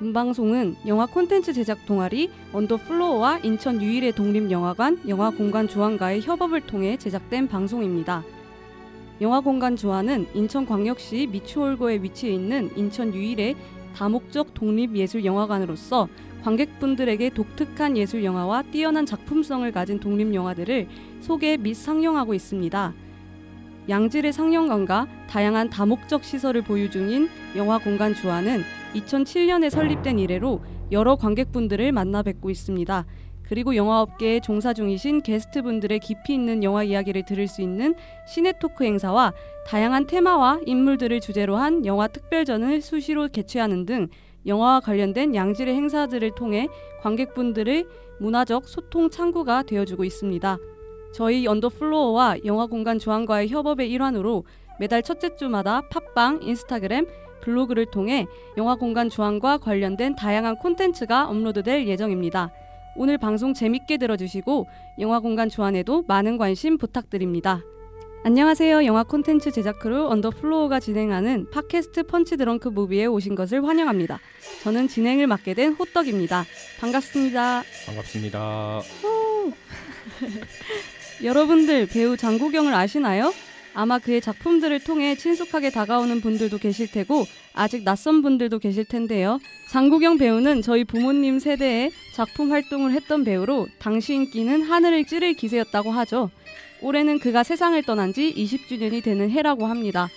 본방송은 영화 콘텐츠 제작 동아리 언더플로어와 인천 유일의 독립영화관 영화공간주안과의 협업을 통해 제작된 방송입니다. 영화공간주안은 인천광역시 미추홀구에 위치해 있는 인천 유일의 다목적 독립예술영화관으로서 관객분들에게 독특한 예술영화와 뛰어난 작품성을 가진 독립영화들을 소개 및 상영하고 있습니다. 양질의 상영관과 다양한 다목적 시설을 보유 중인 영화공간주안은 2007년에 설립된 이래로 여러 관객분들을 만나 뵙고 있습니다. 그리고 영화업계에 종사 중이신 게스트분들의 깊이 있는 영화 이야기를 들을 수 있는 시네토크 행사와 다양한 테마와 인물들을 주제로 한 영화 특별전을 수시로 개최하는 등 영화와 관련된 양질의 행사들을 통해 관객분들의 문화적 소통 창구가 되어주고 있습니다. 저희 언더플로어와 영화공간주안과의 협업의 일환으로 매달 첫째 주마다 팟빵, 인스타그램, 블로그를 통해 영화공간주안과 관련된 다양한 콘텐츠가 업로드될 예정입니다. 오늘 방송 재밌게 들어주시고 영화공간주안에도 많은 관심 부탁드립니다. 안녕하세요. 영화 콘텐츠 제작 크루 언더플로어가 진행하는 팟캐스트 펀치 드렁크 무비에 오신 것을 환영합니다. 저는 진행을 맡게 된 호떡입니다. 반갑습니다. 반갑습니다. 여러분들 배우 장국영을 아시나요? 아마 그의 작품들을 통해 친숙하게 다가오는 분들도 계실 테고 아직 낯선 분들도 계실 텐데요. 장국영 배우는 저희 부모님 세대에 작품 활동을 했던 배우로 당시 인기는 하늘을 찌를 기세였다고 하죠. 올해는 그가 세상을 떠난 지 20주년이 되는 해라고 합니다.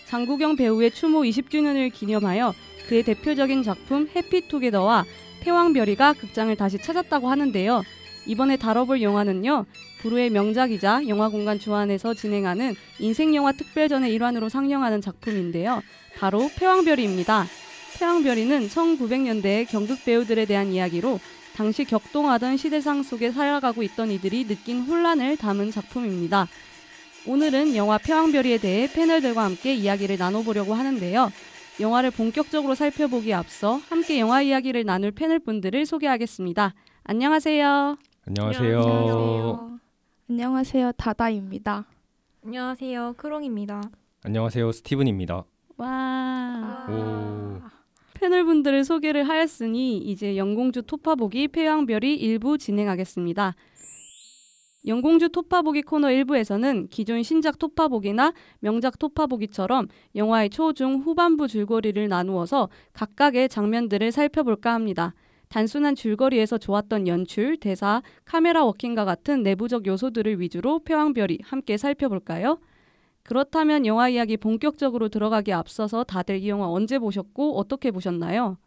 장국영 배우의 추모 20주년을 기념하여 그의 대표적인 작품 해피투게더와 패왕별이가 극장을 다시 찾았다고 하는데요. 이번에 다뤄볼 영화는요. 불후의 명작이자 영화공간주안에서 진행하는 인생영화 특별전의 일환으로 상영하는 작품인데요. 바로 패왕별이입니다. 패왕별이는 1900년대의 경극 배우들에 대한 이야기로 당시 격동하던 시대상 속에 살아가고 있던 이들이 느낀 혼란을 담은 작품입니다. 오늘은 영화 패왕별이에 대해 패널들과 함께 이야기를 나눠보려고 하는데요. 영화를 본격적으로 살펴보기에 앞서 함께 영화 이야기를 나눌 패널분들을 소개하겠습니다. 안녕하세요. 안녕하세요. 안녕하세요. 다다입니다. 안녕하세요. 크롱입니다. 안녕하세요. 스티븐입니다. 와. 오. 패널분들을 소개를 하였으니 이제 영공주 토파보기 패왕별이 1부 진행하겠습니다. 영공주 토파보기 코너 1부에서는 기존 신작 토파보기나 명작 토파보기처럼 영화의 초, 중, 후반부 줄거리를 나누어서 각각의 장면들을 살펴볼까 합니다. 단순한 줄거리에서 좋았던 연출, 대사, 카메라 워킹과 같은 내부적 요소들을 위주로 패왕별이 함께 살펴볼까요? 그렇다면 영화 이야기 본격적으로 들어가기에 앞서서 다들 이 영화 언제 보셨고 어떻게 보셨나요?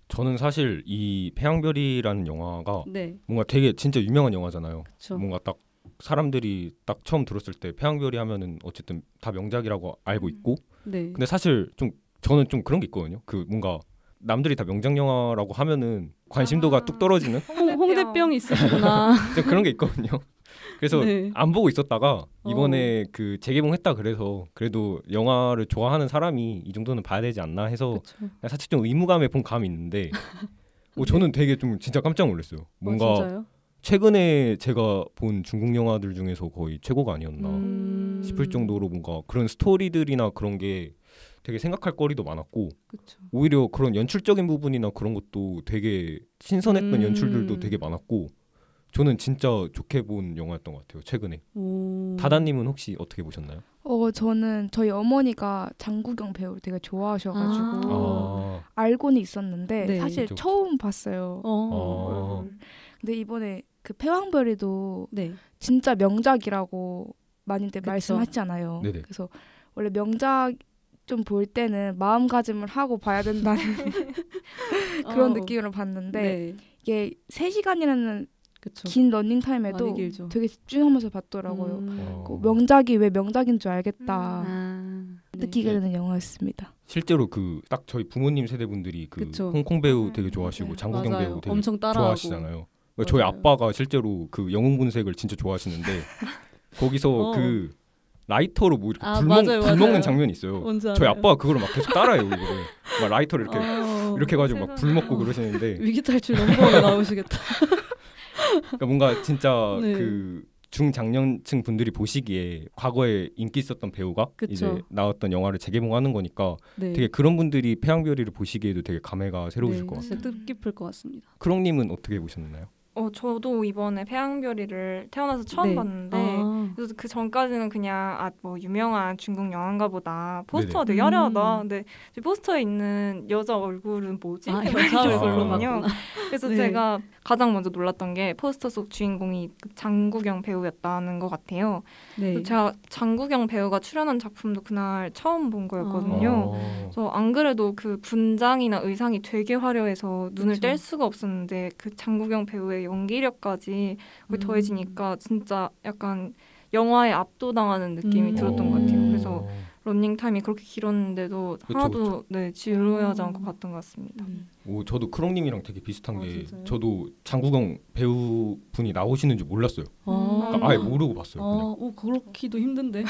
저는 사실 이 패왕별이라는 영화가 네. 뭔가 되게 진짜 유명한 영화잖아요. 그쵸. 뭔가 딱 사람들이 딱 처음 들었을 때 패왕별이 하면은 어쨌든 다 명작이라고 알고 있고 네. 근데 사실 좀 저는 좀 그런 게 있거든요. 그 뭔가 남들이 다 명작 영화라고 하면은 관심도가 뚝 떨어지는 홍대병이 있으시구나. 좀 그런 게 있거든요. 그래서 네. 안 보고 있었다가 이번에 그 재개봉했다 그래서 그래도 영화를 좋아하는 사람이 이 정도는 봐야 되지 않나 해서 사실 좀 의무감에 본 감이 있는데 저는 되게 좀 진짜 깜짝 놀랐어요. 뭔가 진짜요? 최근에 제가 본 중국 영화들 중에서 거의 최고가 아니었나 싶을 정도로 뭔가 그런 스토리들이나 그런 게 되게 생각할 거리도 많았고 그쵸. 오히려 그런 연출적인 부분이나 그런 것도 되게 신선했던 연출들도 되게 많았고 저는 진짜 좋게 본 영화였던 것 같아요. 최근에. 다다님은 혹시 어떻게 보셨나요? 저는 저희 어머니가 장국영 배우를 되게 좋아하셔가지고 알고는 있었는데 네. 사실 그쵸. 처음 봤어요. 근데 이번에 그 패왕별이도 네. 진짜 명작이라고 많이들 그쵸. 말씀하시잖아요. 네네. 그래서 원래 명작 좀 볼 때는 마음가짐을 하고 봐야 된다는 그런 느낌으로 봤는데 네. 이게 3시간이라는 그쵸. 긴 러닝타임에도 많이 길죠. 되게 집중하면서 봤더라고요. 그 명작이 왜 명작인 줄 알겠다 느끼게 네. 되는 영화였습니다. 실제로 그 딱 저희 부모님 세대분들이 그 그쵸. 홍콩 배우 되게 좋아하시고 맞아요. 장국영 맞아요. 배우 되게 엄청 따라하고. 좋아하시잖아요. 저희 맞아요. 아빠가 실제로 그 영웅본색을 진짜 좋아하시는데 거기서 그 라이터로 뭐 이렇게 맞아요, 불 먹는 맞아요. 장면이 있어요. 뭔지 알아요. 저희 아빠가 그거를 막 계속 따라해요. 이거를 막 라이터를 이렇게 이렇게 해가지고 막 불 먹고 그러시는데 위기탈출 넘버원에 나오시겠다. 그러니까 뭔가 진짜 네. 그 중장년층 분들이 보시기에 과거에 인기 있었던 배우가 그쵸. 이제 나왔던 영화를 재개봉하는 거니까 네. 되게 그런 분들이 태양별이를 보시기에도 되게 감회가 새로우실 네, 것 같아요. 진짜 뜻깊을 것 같습니다. 크롱님은 어떻게 보셨나요? 저도 이번에 태양별이를 태어나서 처음 네. 봤는데 아, 그래서 그 전까지는 그냥 뭐 유명한 중국 영화인가 보다. 포스터가 네네. 되게 화려하다. 근데 포스터에 있는 여자 얼굴은 뭐지? 여자 얼굴로 얼굴로만요. 봤구나. 그래서 네. 제가 가장 먼저 놀랐던 게 포스터 속 주인공이 그 장국영 배우였다는 것 같아요. 네. 그래서 제가 장국영 배우가 출연한 작품도 그날 처음 본 거였거든요. 어. 그래서 안 그래도 그 분장이나 의상이 되게 화려해서 눈을 그쵸. 뗄 수가 없었는데 그 장국영 배우의 연기력까지 거의 더해지니까 진짜 약간 영화에 압도당하는 느낌이 들었던 것 같아요. 그래서 러닝타임이 그렇게 길었는데도 그쵸, 하나도 네, 지루하지 않고 봤던 것 같습니다. 저도 크롱님이랑 되게 비슷한 게 진짜요? 저도 장국영 배우분이 나오시는 줄 몰랐어요. 그러니까 아예 모르고 봤어요. 그냥. 그렇기도 힘든데.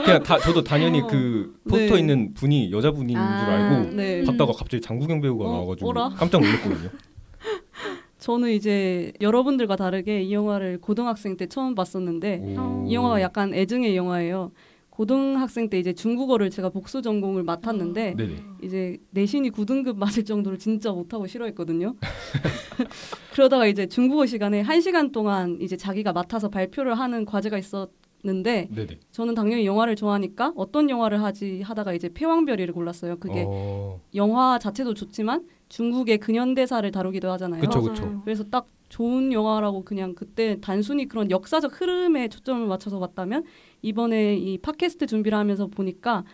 그냥 저도 당연히 그 포스터 네. 있는 분이 여자분인 줄 알고 네. 봤다가 갑자기 장국영 배우가 나와가지고 어라? 깜짝 놀랐거든요. 저는 이제 여러분들과 다르게 이 영화를 고등학생 때 처음 봤었는데 이 영화가 약간 애증의 영화예요. 고등학생 때 이제 중국어를 제가 복수 전공을 맡았는데 네네. 이제 내신이 9등급 맞을 정도로 진짜 못하고 싫어했거든요. 그러다가 이제 중국어 시간에 1시간 동안 이제 자기가 맡아서 발표를 하는 과제가 있었는데 네네. 저는 당연히 영화를 좋아하니까 어떤 영화를 하지 하다가 이제 패왕별이를 골랐어요. 그게 영화 자체도 좋지만 중국의 근현대사를 다루기도 하잖아요. 그쵸 그쵸. 그래서 딱 좋은 영화라고 그냥 그때 단순히 그런 역사적 흐름에 초점을 맞춰서 봤다면 이번에 이 팟캐스트 준비를 하면서 보니까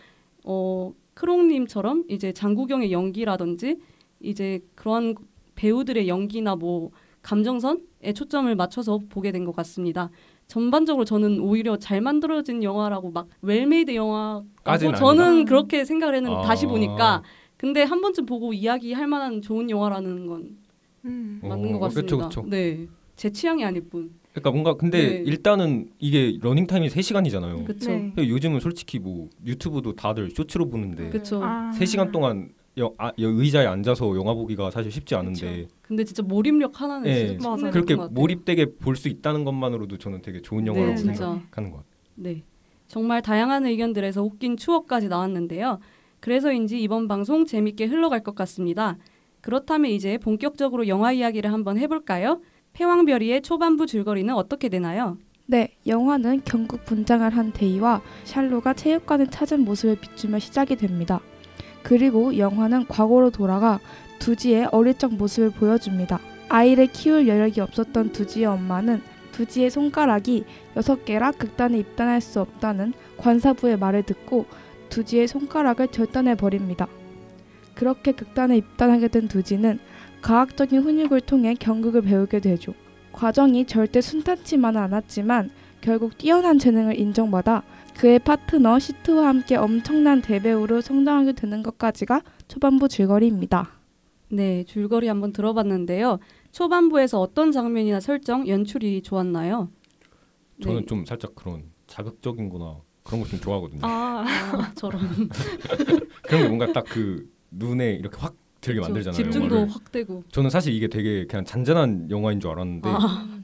크롱님처럼 이제 장국영의 연기라든지 이제 그런 배우들의 연기나 뭐 감정선에 초점을 맞춰서 보게 된 것 같습니다. 전반적으로 저는 오히려 잘 만들어진 영화라고 막 웰메이드 영화라고 저는 그렇게 생각을 했는데 다시 보니까 근데 한 번쯤 보고 이야기할 만한 좋은 영화라는 건 맞는 것 같습니다. 그쵸. 네, 제 취향이 아닐 뿐. 그러니까 뭔가 근데 네. 일단은 이게 러닝 타임이 3시간이잖아요. 그렇죠. 네. 요즘은 솔직히 뭐 유튜브도 다들 쇼츠로 보는데 그렇죠. 3시간 동안 의자에 앉아서 영화 보기가 사실 쉽지 않은데 근데 진짜 몰입력 하나는 네. 진짜 맞아요. 그렇게 것 같아요. 몰입되게 볼 수 있다는 것만으로도 저는 되게 좋은 영화라고 네, 진짜. 생각하는 것 같아요. 네, 정말 다양한 의견들에서 웃긴 추억까지 나왔는데요. 그래서인지 이번 방송 재밌게 흘러갈 것 같습니다. 그렇다면 이제 본격적으로 영화 이야기를 한번 해볼까요? 패왕별이의 초반부 줄거리는 어떻게 되나요? 네, 영화는 경국 분장을 한 데이와 샬로가 체육관을 찾은 모습을 비추며 시작이 됩니다. 그리고 영화는 과거로 돌아가 두지의 어릴 적 모습을 보여줍니다. 아이를 키울 여력이 없었던 두지의 엄마는 두지의 손가락이 6개라 극단에 입단할 수 없다는 관사부의 말을 듣고 두지의 손가락을 절단해버립니다. 그렇게 극단에 입단하게 된 두지는 과학적인 훈육을 통해 경극을 배우게 되죠. 과정이 절대 순탄치만은 않았지만 결국 뛰어난 재능을 인정받아 그의 파트너 시트와 함께 엄청난 대배우로 성장하게 되는 것까지가 초반부 줄거리입니다. 네, 줄거리 한번 들어봤는데요. 초반부에서 어떤 장면이나 설정, 연출이 좋았나요? 저는 네. 좀 살짝 그런 자극적인 거나 그런 거 좀 좋아하거든요. 저런. 그런 게 뭔가 딱 그 눈에 이렇게 확 들게 만들잖아요. 집중도 영화를. 확 되고. 저는 사실 이게 되게 그냥 잔잔한 영화인 줄 알았는데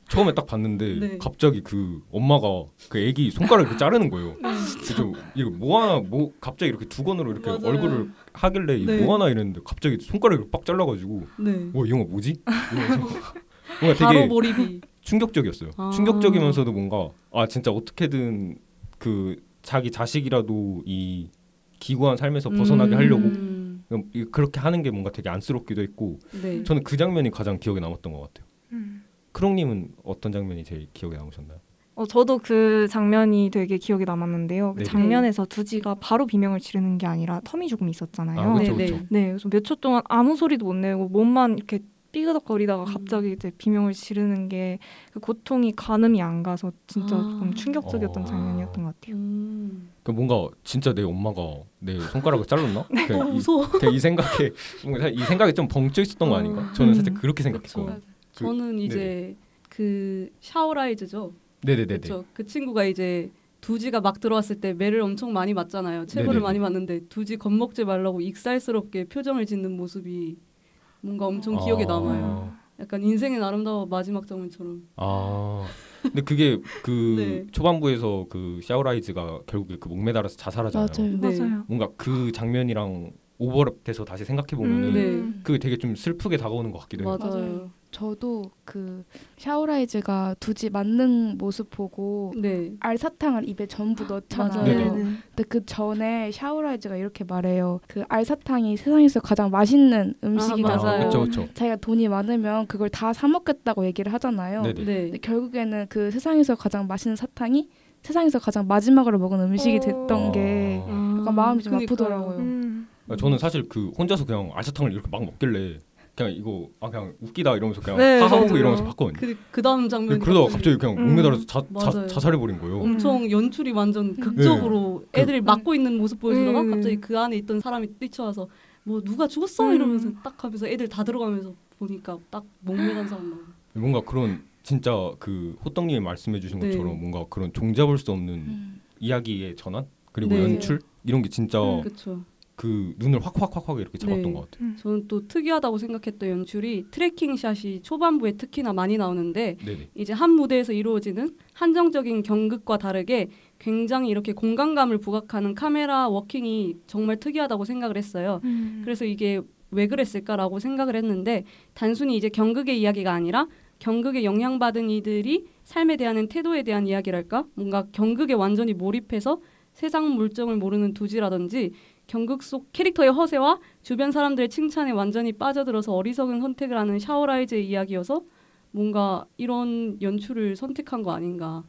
처음에 딱 봤는데 네. 갑자기 그 엄마가 그 애기 손가락을 이렇게 자르는 거예요. 그래서 이거 뭐 갑자기 이렇게 두건으로 이렇게 맞아요. 얼굴을 하길래 이거 네. 뭐 하나 이랬는데 갑자기 손가락을 빡 잘라가지고 네. 이 영화 뭐지? 이러면서 뭔가 바로 되게 몰입이. 충격적이었어요. 충격적이면서도 뭔가 진짜 어떻게든 그 자기 자식이라도 이 기구한 삶에서 벗어나게 하려고 그렇게 하는 게 뭔가 되게 안쓰럽기도 했고 네. 저는 그 장면이 가장 기억에 남았던 것 같아요. 크롱님은 어떤 장면이 제일 기억에 남으셨나요? 저도 그 장면이 되게 기억에 남았는데요. 그 네네. 장면에서 두지가 바로 비명을 지르는 게 아니라 텀이 조금 있었잖아요. 그렇죠, 네, 그렇죠. 네, 그래서 몇 초 동안 아무 소리도 못 내고 몸만 이렇게 삐그덕거리다가 갑자기 이제 비명을 지르는 게 그 고통이 가늠이 안 가서 진짜 조금 충격적이었던 장면이었던 것 같아요. 그 뭔가 진짜 내 엄마가 내 손가락을 잘랐나? 무서워. 이 생각에 뭔가 이 생각이 좀 벙쪄 있었던 거 아닌가? 저는 살짝 그렇게 생각했거든요. 저는 이제 그 샤오라이즈죠. 네네네. 그렇죠. 그 친구가 이제 두지가 막 들어왔을 때 매를 엄청 많이 맞잖아요. 체벌을 네네네. 많이 맞는데 두지 겁먹지 말라고 익살스럽게 표정을 짓는 모습이 뭔가 엄청 기억에 남아요. 약간 인생의 아름다운 마지막 장면처럼. 아 근데 그게 그 네. 초반부에서 그 샤오라이즈가 결국에 그 목매달아서 자살하잖아요. 맞아요. 네. 맞아요. 뭔가 그 장면이랑 오버랩돼서 다시 생각해 보면은 네. 그게 되게 좀 슬프게 다가오는 것 같기도 해요. 맞아요. 저도 그 샤오라이즈가 두지 맞는 모습 보고 네. 알사탕을 입에 전부 넣잖아요. 맞아요. 네네. 근데 그 전에 샤오라이즈가 이렇게 말해요. 그 알사탕이 세상에서 가장 맛있는 음식이라고. 맞아요. 그렇죠, 그렇죠. 자기가 돈이 많으면 그걸 다 사 먹겠다고 얘기를 하잖아요. 네네. 네. 근데 결국에는 그 세상에서 가장 맛있는 사탕이 세상에서 가장 마지막으로 먹은 음식이 됐던 게 약간 마음이 좀 그러니까요. 아프더라고요. 저는 사실 그 혼자서 그냥 알사탕을 이렇게 막 먹길래 그냥 이거 그냥 웃기다 이러면서 그냥 네, 하하호호 맞아요. 이러면서 봤거든요. 그 다음 장면. 그러다가 갑자기 그냥 목매달아서 맞아요. 자살해버린 거예요. 엄청 연출이 완전 극적으로 애들이 막고 있는 모습 보여주다가 갑자기 그 안에 있던 사람이 뛰쳐와서 뭐 누가 죽었어 이러면서 딱 하면서 애들 다 들어가면서 보니까 딱 목매단 사람 나오고. 뭔가 그런 진짜 그 호떡님이 말씀해주신 네. 것처럼 뭔가 그런 종잡을 수 없는 이야기의 전환 그리고 네. 연출 이런 게 진짜 그렇죠. 그 눈을 확 이렇게 잡았던 네. 것 같아요. 저는 또 특이하다고 생각했던 연출이 트래킹 샷이 초반부에 특히나 많이 나오는데 네네. 이제 한 무대에서 이루어지는 한정적인 경극과 다르게 굉장히 이렇게 공간감을 부각하는 카메라 워킹이 정말 특이하다고 생각을 했어요. 그래서 이게 왜 그랬을까라고 생각을 했는데 단순히 이제 경극의 이야기가 아니라 경극에 영향받은 이들이 삶에 대한 태도에 대한 이야기랄까? 뭔가 경극에 완전히 몰입해서 세상 물정을 모르는 두지라든지 경극 속 캐릭터의 허세와 주변 사람들의 칭찬에 완전히 빠져들어서 어리석은 선택을 하는 샤오라이즈의 이야기여서 뭔가 이런 연출을 선택한 거 아닌가.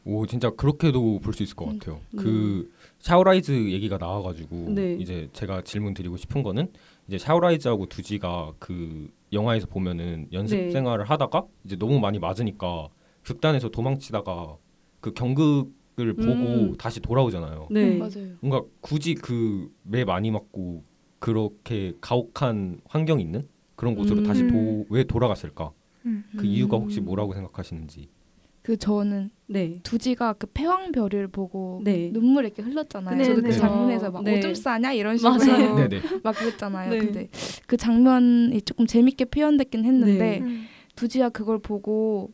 오 진짜 그렇게도 볼 수 있을 것 같아요. 네. 그 샤오라이즈 얘기가 나와가지고 네. 이제 제가 질문 드리고 싶은 거는 이제 샤오라이즈하고 두지가 그 영화에서 보면은 연습 네. 생활을 하다가 이제 너무 많이 맞으니까 극단에서 도망치다가 그 경극을 보고 다시 돌아오잖아요. 네. 맞아요. 뭔가 굳이 그 매 많이 맞고 그렇게 가혹한 환경이 있는 그런 곳으로 다시 왜 돌아갔을까? 그 이유가 혹시 뭐라고 생각하시는지? 그 저는 네. 두지가 그 패왕별을 보고 네. 눈물 이렇게 흘렸잖아요. 네, 저도 그 네. 장면에서 막 네. 오줌 싸냐 이런 식으로 맞아요. 네네. 막 그랬잖아요. 네. 근데 그 장면이 조금 재밌게 표현됐긴 했는데 네. 두지가 그걸 보고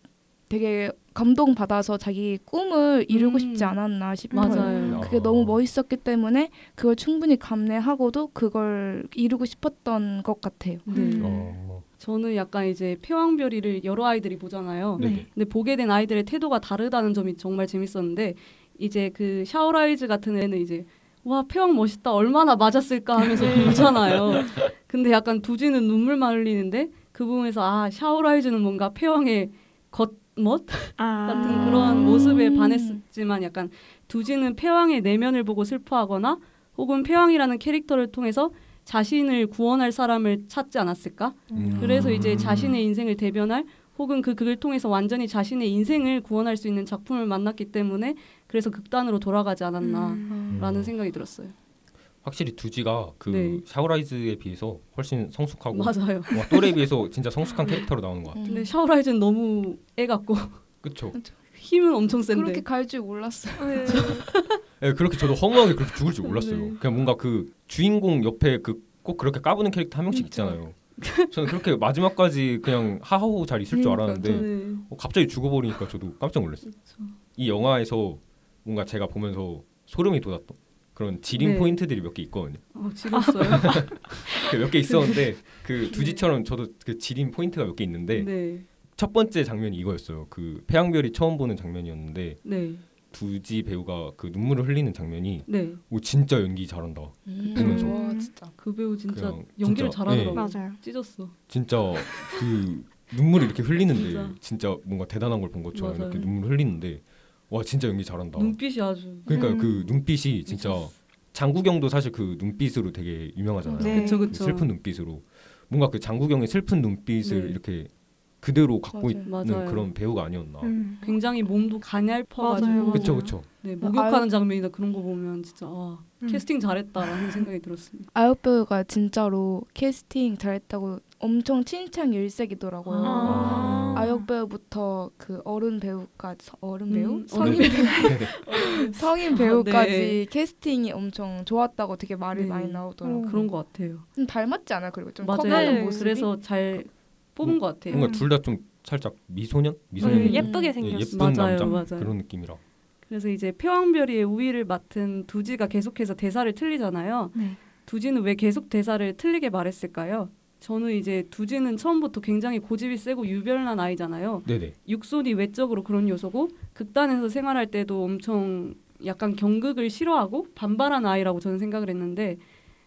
되게 감동받아서 자기 꿈을 이루고 싶지 않았나 싶어요. 맞아요. 그게 너무 멋있었기 때문에 그걸 충분히 감내하고도 그걸 이루고 싶었던 것 같아요. 네. 저는 약간 이제 패왕별이를 여러 아이들이 보잖아요. 네네. 근데 보게 된 아이들의 태도가 다르다는 점이 정말 재밌었는데 이제 그 샤오라이즈 같은 애는 이제 와 패왕 멋있다 얼마나 맞았을까 하면서 보잖아요. 근데 약간 두지는 눈물만 흘리는데 그 부분에서 아 샤오라이즈는 뭔가 패왕의 겉멋 같은 그런 모습에 반했지만 약간 두지는 패왕의 내면을 보고 슬퍼하거나 혹은 패왕이라는 캐릭터를 통해서 자신을 구원할 사람을 찾지 않았을까? 그래서 이제 자신의 인생을 대변할 혹은 그 극을 통해서 완전히 자신의 인생을 구원할 수 있는 작품을 만났기 때문에 그래서 극단으로 돌아가지 않았나라는 생각이 들었어요. 확실히 두지가 그 네. 샤오라이즈에 비해서 훨씬 성숙하고 맞아요. 또래에 비해서 진짜 성숙한 캐릭터로 나오는 것 같아요. 근데 샤오라이즈는 너무 애 같고 그렇죠. 힘은 엄청 센데. 그렇게 갈 줄 몰랐어요. 네, 그렇게 저도 허무하게 그렇게 죽을 줄 몰랐어요. 네. 그냥 뭔가 그 주인공 옆에 그 꼭 그렇게 까부는 캐릭터 한 명씩 있잖아요. 저는 그렇게 마지막까지 그냥 하하호 잘 있을 줄 알았는데 네. 갑자기 죽어버리니까 저도 깜짝 놀랐어요. 이 영화에서 뭔가 제가 보면서 소름이 돋았던 그런 지린 네. 포인트들이 몇 개 있거든요. 지렸어요. 몇 개 있었는데 그 두지처럼 저도 그 지린 포인트가 몇 개 있는데 네. 첫 번째 장면이 이거였어요. 그 패왕별이 처음 보는 장면이었는데 네. 두지 배우가 그 눈물을 흘리는 장면이 네. 오 진짜 연기 잘한다. 보면서. 와 진짜. 그 배우 진짜 그냥 연기를 진짜, 잘하더라고요. 맞아요. 찢었어. 진짜 그 눈물이 이렇게 흘리는데 진짜. 진짜 뭔가 대단한 걸 본 것처럼 맞아요. 이렇게 눈물 흘리는데 와 진짜 연기 잘한다. 눈빛이 아주. 그러니까 그 눈빛이 진짜 장국영도 사실 그 눈빛으로 되게 유명하잖아요. 네. 그쵸 그 그쵸. 슬픈 눈빛으로 뭔가 그 장국영의 슬픈 눈빛을 네. 이렇게 그대로 갖고 맞아요. 있는 맞아요. 그런 배우가 아니었나. 굉장히 몸도 가냘퍼가지고. 맞아요. 그쵸 그쵸. 네, 목욕하는 장면이나 그런 거 보면 진짜 와 캐스팅 잘했다라는 생각이 들었습니다. 아역 배우가 진짜로 캐스팅 잘했다고 엄청 칭찬 일색이더라고요. 아역 배우부터 그 어른 배우까지 어른 배우? 성인 네. 배우? 성인 배우까지 네. 캐스팅이 엄청 좋았다고 되게 말이 네. 많이 나오더라고요. 그런 것 같아요. 좀 닮았지 않아? 그리고 좀 맞아요. 커가는 네. 모습이. 그래서 잘 뽑은 것 같아요. 뭔가 둘 다 좀 살짝 미소년 예쁘게 예, 생겼어. 예쁜 맞아요, 남자 맞아요. 그런 느낌이라. 그래서 이제 패왕별이의 우위를 맡은 두지가 계속해서 대사를 틀리잖아요. 네. 두지는 왜 계속 대사를 틀리게 말했을까요? 저는 이제 두지는 처음부터 굉장히 고집이 세고 유별난 아이잖아요. 네네. 육손이 외적으로 그런 요소고 극단에서 생활할 때도 엄청 약간 경극을 싫어하고 반발하는 아이라고 저는 생각을 했는데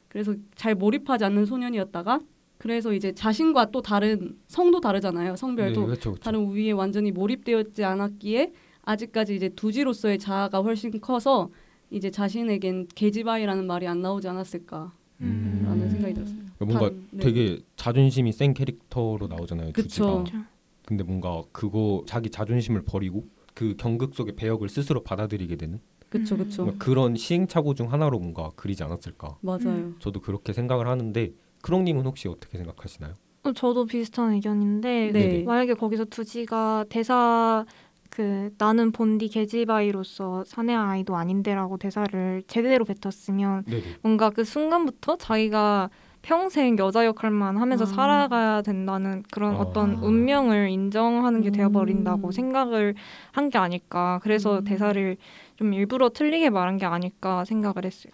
그래서 잘 몰입하지 않는 소년이었다가 그래서 이제 자신과 또 다른 성도 다르잖아요. 성별도 네, 그렇죠, 그렇죠. 다른 우위에 완전히 몰입되었지 않았기에 아직까지 이제 두지로서의 자아가 훨씬 커서 이제 자신에겐 계집아이라는 말이 안 나오지 않았을까라는 생각이 들었어요. 뭔가 네. 되게 자존심이 센 캐릭터로 나오잖아요. 그쵸. 두지가. 근데 뭔가 그거 자기 자존심을 버리고 그 경극 속의 배역을 스스로 받아들이게 되는 그쵸 그쵸. 뭔가 그런 시행착오 중 하나로 뭔가 그리지 않았을까. 맞아요. 저도 그렇게 생각을 하는데 크롱님은 혹시 어떻게 생각하시나요? 저도 비슷한 의견인데 네. 만약에 거기서 두지가 대사 나는 본디 계집아이로서 사내 아이도 아닌데라고 대사를 제대로 뱉었으면 네네. 뭔가 그 순간부터 자기가 평생 여자 역할만 하면서 살아가야 된다는 그런 어떤 운명을 인정하는 게 되어버린다고 생각을 한 게 아닐까. 그래서 대사를 좀 일부러 틀리게 말한 게 아닐까 생각을 했어요.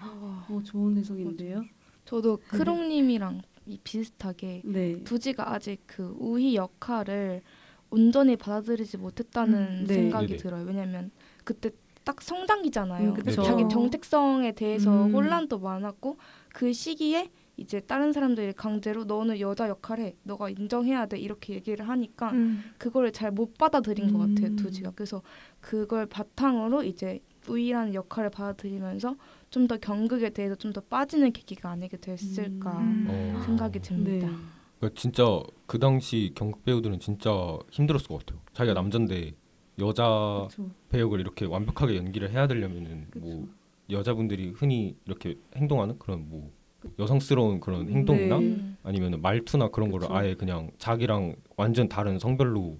좋은 해석인데요. 저도 크롱님이랑 비슷하게 네. 두지가 아직 그 우희 역할을 온전히 받아들이지 못했다는 네. 생각이 네네. 들어요. 왜냐면 그때 딱 성장기잖아요. 그쵸. 자기 정체성에 대해서 음. 혼란도 많았고 그 시기에 이제 다른 사람들이 강제로 너는 여자 역할해, 너가 인정해야 돼 이렇게 얘기를 하니까 그거를 잘 못 받아들인 것 같아요, 두지가. 그래서 그걸 바탕으로 이제 우위라는 역할을 받아들이면서 좀 더 경극에 대해서 좀 더 빠지는 계기가 아니게 됐을까 생각이 듭니다. 네. 그러니까 진짜 그 당시 경극 배우들은 진짜 힘들었을 것 같아요. 자기가 남잔데 여자 그쵸. 배역을 이렇게 완벽하게 연기를 해야 되려면은 뭐 여자분들이 흔히 이렇게 행동하는 그런 뭐 여성스러운 그런 행동이나 네. 아니면 말투나 그런 거를 그쵸. 아예 그냥 자기랑 완전 다른 성별로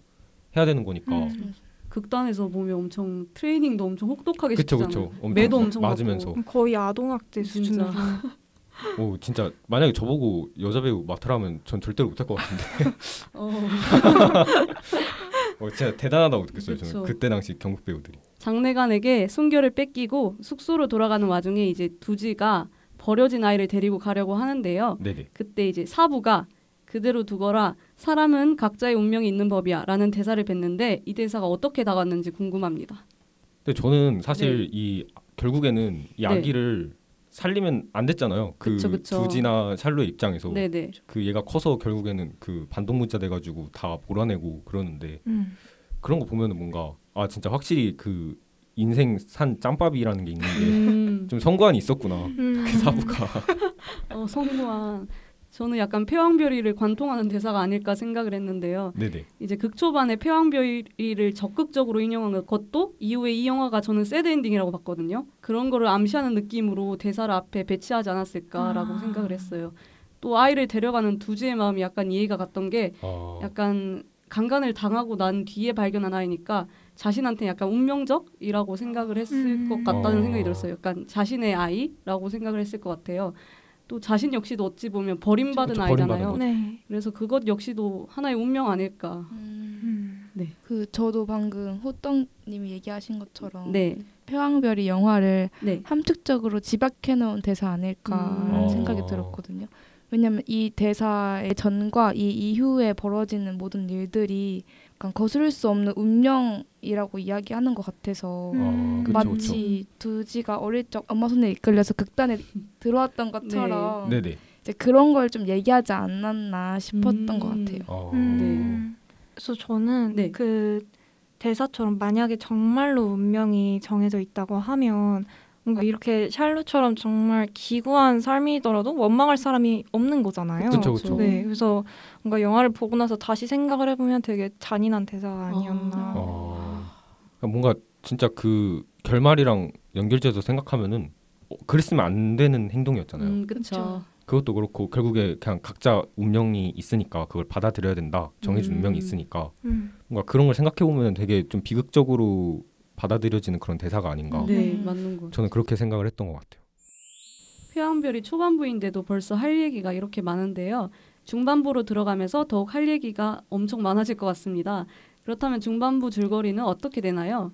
해야 되는 거니까. 극단에서 보면 엄청 트레이닝도 엄청 혹독하게 그쵸 시키잖아요. 그쵸. 매도 엄청 맞으면서. 받고. 거의 아동학대 진짜. 수준으로. 오 진짜 만약에 저보고 여자 배우 맡으라면 전 절대로 못할 것 같은데. 진짜 대단하다고 느꼈어요. 저는 그쵸. 그때 당시 경극 배우들이. 장내간에게 순결을 뺏기고 숙소로 돌아가는 와중에 이제 두지가 버려진 아이를 데리고 가려고 하는데요. 네네. 그때 이제 사부가 그대로 두거라 사람은 각자의 운명이 있는 법이야 라는 대사를 뱉는데 이 대사가 어떻게 나갔는지 궁금합니다. 근데 저는 사실 이 결국에는 이 네. 아기를 살리면 안 됐잖아요. 그 그쵸, 그쵸. 두지나 샬로의 입장에서 네네. 그 얘가 커서 결국에는 그 반동문자 돼가지고 다 몰아내고 그러는데 그런 거 보면은 뭔가 진짜 확실히 그 인생 산 짬밥이라는 게 있는데 좀 성관이 있었구나. 그 사부가. 성관. 저는 약간 패왕별이를 관통하는 대사가 아닐까 생각을 했는데요. 네네. 이제 극초반에 패왕별이를 적극적으로 인용한 것도 이후에 이 영화가 저는 새드 엔딩이라고 봤거든요. 그런 거를 암시하는 느낌으로 대사를 앞에 배치하지 않았을까라고 생각을 했어요. 또 아이를 데려가는 두지의 마음이 약간 이해가 갔던 게 약간 강간을 당하고 난 뒤에 발견한 아이니까 자신한테 약간 운명적이라고 생각을 했을 것 같다는 생각이 들었어요. 약간 자신의 아이라고 생각을 했을 것 같아요. 또 자신 역시도 어찌 보면 버림받은 그쵸, 아이잖아요. 버림받은 네. 그래서 그것 역시도 하나의 운명 아닐까. 네. 그 저도 방금 호떡님이 얘기하신 것처럼 네. 패왕별이 영화를 네. 함축적으로 집약해놓은 대사 아닐까라는 생각이 들었거든요. 왜냐하면 이 대사의 전과 이 이후에 벌어지는 모든 일들이 약간 거스를 수 없는 운명이라고 이야기하는 것 같아서 그쵸, 마치 두지가 어릴 적 엄마 손에 이끌려서 극단에 들어왔던 것처럼 네네. 이제 그런 걸 좀 얘기하지 않았나 싶었던 것 같아요. 네. 그래서 저는 네. 그 대사처럼 만약에 정말로 운명이 정해져 있다고 하면 뭔가 이렇게 샬롯처럼 정말 기구한 삶이더라도 원망할 사람이 없는 거잖아요. 그쵸, 그쵸. 네, 그래서 뭔가 영화를 보고 나서 다시 생각을 해보면 되게 잔인한 대사가 아니었나. 뭔가 진짜 그 결말이랑 연결지어서 생각하면은 그랬으면 안 되는 행동이었잖아요. 그렇죠. 그것도 그렇고 결국에 그냥 각자 운명이 있으니까 그걸 받아들여야 된다. 정해진 운명이 있으니까 뭔가 그런 걸 생각해 보면 되게 좀 비극적으로 받아들여지는 그런 대사가 아닌가. 네, 맞는 거. 저는 그렇게 생각을 했던 것 같아요. 패왕별이 초반부인데도 벌써 할 얘기가 이렇게 많은데요. 중반부로 들어가면서 더욱 할 얘기가 엄청 많아질 것 같습니다. 그렇다면 중반부 줄거리는 어떻게 되나요?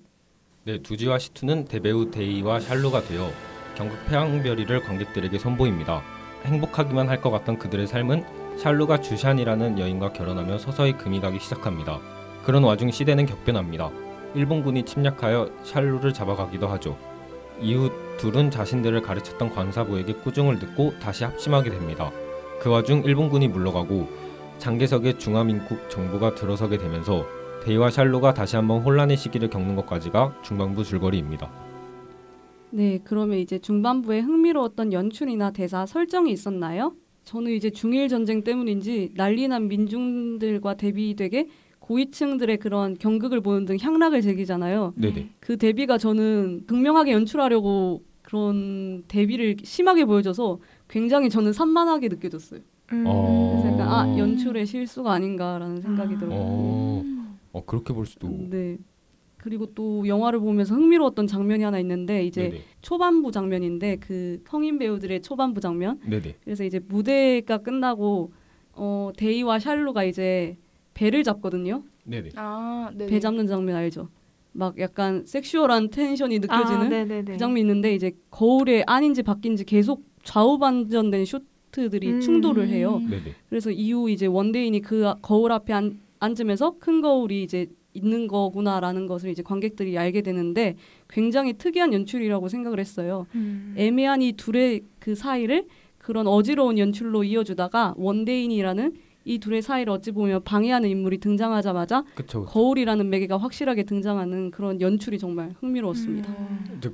네, 두지와 시투는 대배우 데이와 샬루가 되어 경극 패왕별이를 관객들에게 선보입니다. 행복하기만 할 것 같던 그들의 삶은 샬루가 주샨이라는 여인과 결혼하며 서서히 금이 가기 시작합니다. 그런 와중 시대는 격변합니다. 일본군이 침략하여 샬루를 잡아가기도 하죠. 이후 둘은 자신들을 가르쳤던 관사부에게 꾸중을 듣고 다시 합심하게 됩니다. 그 와중 일본군이 물러가고 장개석의 중화민국 정부가 들어서게 되면서 데이와 샬루가 다시 한번 혼란의 시기를 겪는 것까지가 중반부 줄거리입니다. 네, 그러면 이제 중반부에 흥미로웠던 연출이나 대사, 설정이 있었나요? 저는 이제 중일 전쟁 때문인지 난리난 민중들과 대비되게 고위층들의 그런 경극을 보는 등 향락을 즐기잖아요. 네네. 그 대비가 저는 극명하게 연출하려고 그런 대비를 심하게 보여줘서 굉장히 저는 산만하게 느껴졌어요. 그래서 약간 연출의 실수가 아닌가라는 생각이 들었고. 그렇게 볼 수도. 네. 그리고 또 영화를 보면서 흥미로웠던 장면이 하나 있는데 이제 네네. 초반부 장면인데 그 성인 배우들의 초반부 장면. 네네. 그래서 이제 무대가 끝나고 데이와 샬루가 이제 배를 잡거든요. 네네. 네네. 배 잡는 장면 알죠? 막 약간 섹슈얼한 텐션이 느껴지는 그 장면이 있는데 이제 거울에 안인지 밖인지 계속 좌우반전된 쇼트들이 충돌을 해요. 네네. 그래서 이후 이제 원데인이 그 거울 앞에 앉으면서 큰 거울이 이제 있는 거구나라는 것을 이제 관객들이 알게 되는데 굉장히 특이한 연출이라고 생각을 했어요. 애매한 이 둘의 그 사이를 그런 어지러운 연출로 이어주다가 원데인이라는 이 둘의 사이를 어찌 보면 방해하는 인물이 등장하자마자 그쵸. 거울이라는 매개가 확실하게 등장하는 그런 연출이 정말 흥미로웠습니다.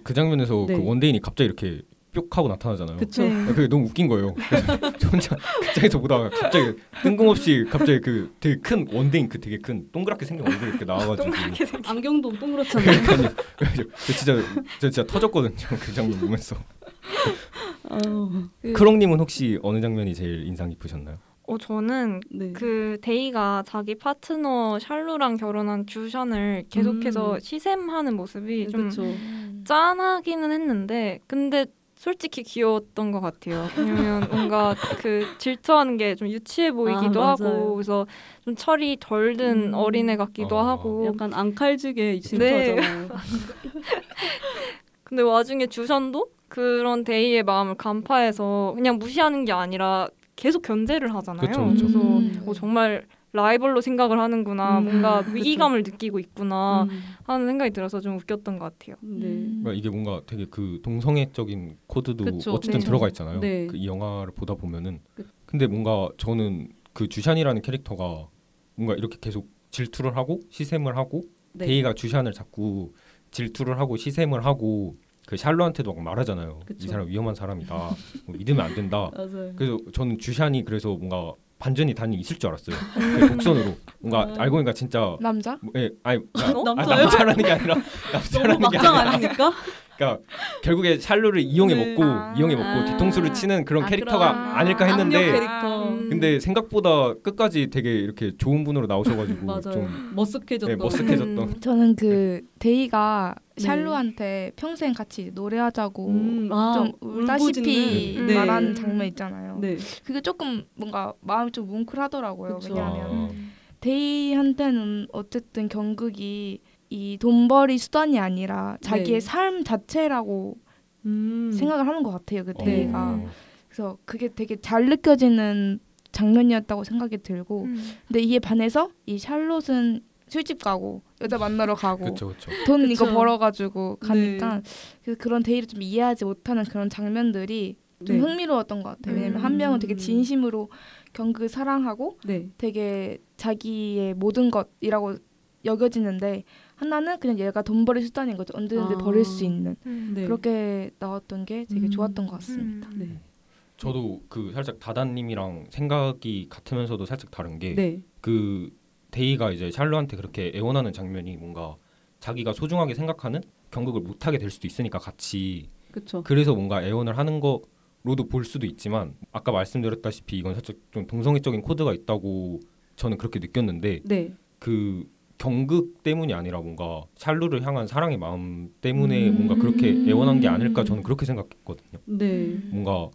그 장면에서 네. 그 원데인이 갑자기 이렇게 뿅 하고 나타나잖아요. 그쵸. 그게 너무 웃긴 거예요. 저 혼자 극장에서 보다가 갑자기 뜬금없이 갑자기 그 되게 큰 원데인 그 되게 큰 동그랗게 생긴 얼굴이 이렇게 나와가지고 안경도 동그랗잖아요. 진짜 터졌거든요. 그 장면 보면서. 그 크롱님은 혹시 어느 장면이 제일 인상 깊으셨나요? 저는 네. 그 데이가 자기 파트너 샬루랑 결혼한 주샨을 계속해서 시샘하는 모습이 좀 그쵸. 짠하기는 했는데 근데 솔직히 귀여웠던 것 같아요. 왜냐면 뭔가 그 질투하는 게 좀 유치해 보이기도 하고 그래서 좀 철이 덜 든 어린애 같기도 하고 약간 앙칼지게 질투하잖아요. 근데 와중에 주샨도 그런 데이의 마음을 간파해서 그냥 무시하는 게 아니라 계속 견제를 하잖아요. 그쵸. 그래서 정말 라이벌로 생각을 하는구나, 뭔가 위기감을 느끼고 있구나 하는 생각이 들어서 좀 웃겼던 것 같아요. 네. 그러니까 이게 뭔가 되게 그 동성애적인 코드도 그쵸. 어쨌든 네. 들어가 있잖아요. 네. 그 이 영화를 보다 보면은. 근데 뭔가 저는 그 주샨이라는 캐릭터가 뭔가 이렇게 계속 질투를 하고 시샘을 하고 네. 데이가 주샨을 자꾸 질투를 하고 시샘을 하고 그 샬로한테도 막 말하잖아요. 그쵸. 이 사람 위험한 사람이다. 뭐 믿으면 안 된다. 맞아요. 그래서 저는 주샨이 그래서 뭔가 반전이 단히 있을 줄 알았어요. 그 복선으로 뭔가 알고 보니까 진짜 남자? 남자요? 남자라는 게 아니라 너무 남자라는 게 막장 아니라 아닙니까? 그러니까 결국에 샬루를 이용해 네. 먹고 뒤통수를 치는 그런 캐릭터가 아닐까 했는데 악력 캐릭터. 근데 생각보다 끝까지 되게 이렇게 좋은 분으로 나오셔가지고 맞아요. 좀 머쓱해졌던. 머쓱해졌던. 저는 그 데이가 네. 샬루한테 평생 같이 노래하자고 좀 울부짖는. 울다시피 네. 말하는 장면 있잖아요. 네. 그게 조금 뭔가 마음이 좀 뭉클하더라고요. 그쵸. 왜냐하면 데이한테는 어쨌든 경극이 이 돈벌이 수단이 아니라 자기의 네. 삶 자체라고 생각을 하는 것 같아요. 그 데이가. 그래서 그게 되게 잘 느껴지는 장면이었다고 생각이 들고 근데 이에 반해서 이 샬롯은 술집 가고 여자 만나러 가고 그쵸. 돈 그쵸. 이거 벌어가지고 가니까 네. 그래서 그런 데이를 좀 이해하지 못하는 그런 장면들이 좀 네. 흥미로웠던 것 같아요. 왜냐면 한 명은 되게 진심으로 경극을 사랑하고 네. 되게 자기의 모든 것이라고 여겨지는데 하나는 그냥 얘가 돈벌이 수단인 거죠. 언제든지 버릴 수 있는. 네. 그렇게 나왔던 게 되게 좋았던 것 같습니다. 네. 저도 그 살짝 다다님이랑 생각이 같으면서도 살짝 다른 게 네. 그 데이가 이제 샬루한테 그렇게 애원하는 장면이 뭔가 자기가 소중하게 생각하는 경극을 못하게 될 수도 있으니까 같이 그렇죠. 그래서 뭔가 애원을 하는 거로도 볼 수도 있지만 아까 말씀드렸다시피 이건 살짝 좀 동성애적인 코드가 있다고 저는 그렇게 느꼈는데 네. 그 경극 때문이 아니라 뭔가 샬루를 향한 사랑의 마음 때문에 뭔가 그렇게 애원한 게 아닐까 저는 그렇게 생각했거든요. 네. 뭔가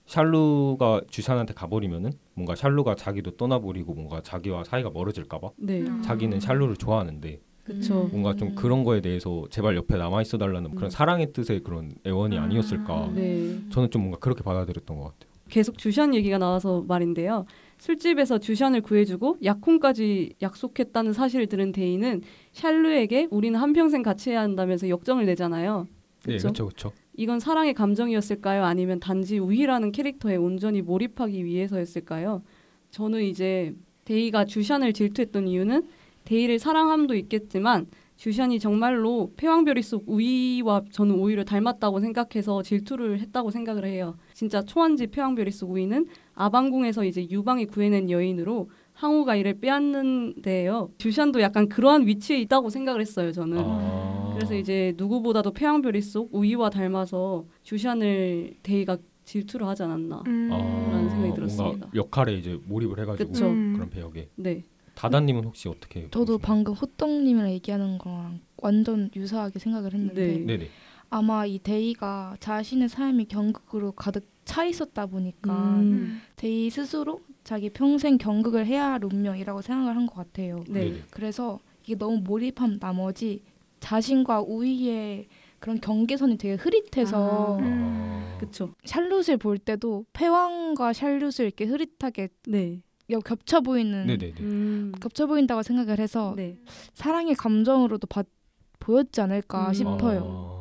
샬루가 주샨한테 가버리면은 뭔가 샬루가 자기도 떠나버리고 뭔가 자기와 사이가 멀어질까봐 네, 자기는 샬루를 좋아하는데 그쵸. 뭔가 좀 그런 거에 대해서 제발 옆에 남아 있어 달라는 그런 사랑의 뜻의 그런 애원이 아니었을까. 네. 저는 좀 뭔가 그렇게 받아들였던 것 같아요. 계속 주샨 얘기가 나와서 말인데요. 술집에서 주샨을 구해주고 약혼까지 약속했다는 사실을 들은 데이는 샬루에게 우리는 한평생 같이 해야 한다면서 역정을 내잖아요. 네, 그쵸? 그렇죠. 이건 사랑의 감정이었을까요? 아니면 단지 우희라는 캐릭터에 온전히 몰입하기 위해서였을까요? 저는 이제 데이가 주샨을 질투했던 이유는 데이를 사랑함도 있겠지만 주샨이 정말로 패왕별이 속 우희와 저는 오히려 닮았다고 생각해서 질투를 했다고 생각을 해요. 진짜 초안지 패왕별이 속 우희는 아방궁에서 이제 유방이 구해낸 여인으로 항우가 이를 빼앗는데요. 주샨도 약간 그러한 위치에 있다고 생각을 했어요. 저는. 그래서 이제 누구보다도 패왕별이 속 우희와 닮아서 주샨을 데이가 질투를 하지 않았나 라는 생각이 들었습니다. 뭔가 역할에 이제 몰입을 해가지고 그쵸. 그런 배역에. 네. 다다님은 혹시 어떻게? 저도 보시나요? 방금 호떡님이랑 얘기하는 거랑 완전 유사하게 생각을 했는데 네. 네네. 아마 이 데이가 자신의 삶이 경극으로 가득 차 있었다 보니까 데이 스스로 자기 평생 경극을 해야 할 운명이라고 생각을 한 것 같아요. 네. 네네. 그래서 이게 너무 몰입한 나머지 자신과 우희의 그런 경계선이 되게 흐릿해서 그쵸. 샬롯을 볼 때도 패왕과 샬롯을 이렇게 흐릿하게 네. 겹쳐 보이는 네네네. 겹쳐 보인다고 생각을 해서 네. 사랑의 감정으로도 보였지 않을까 싶어요.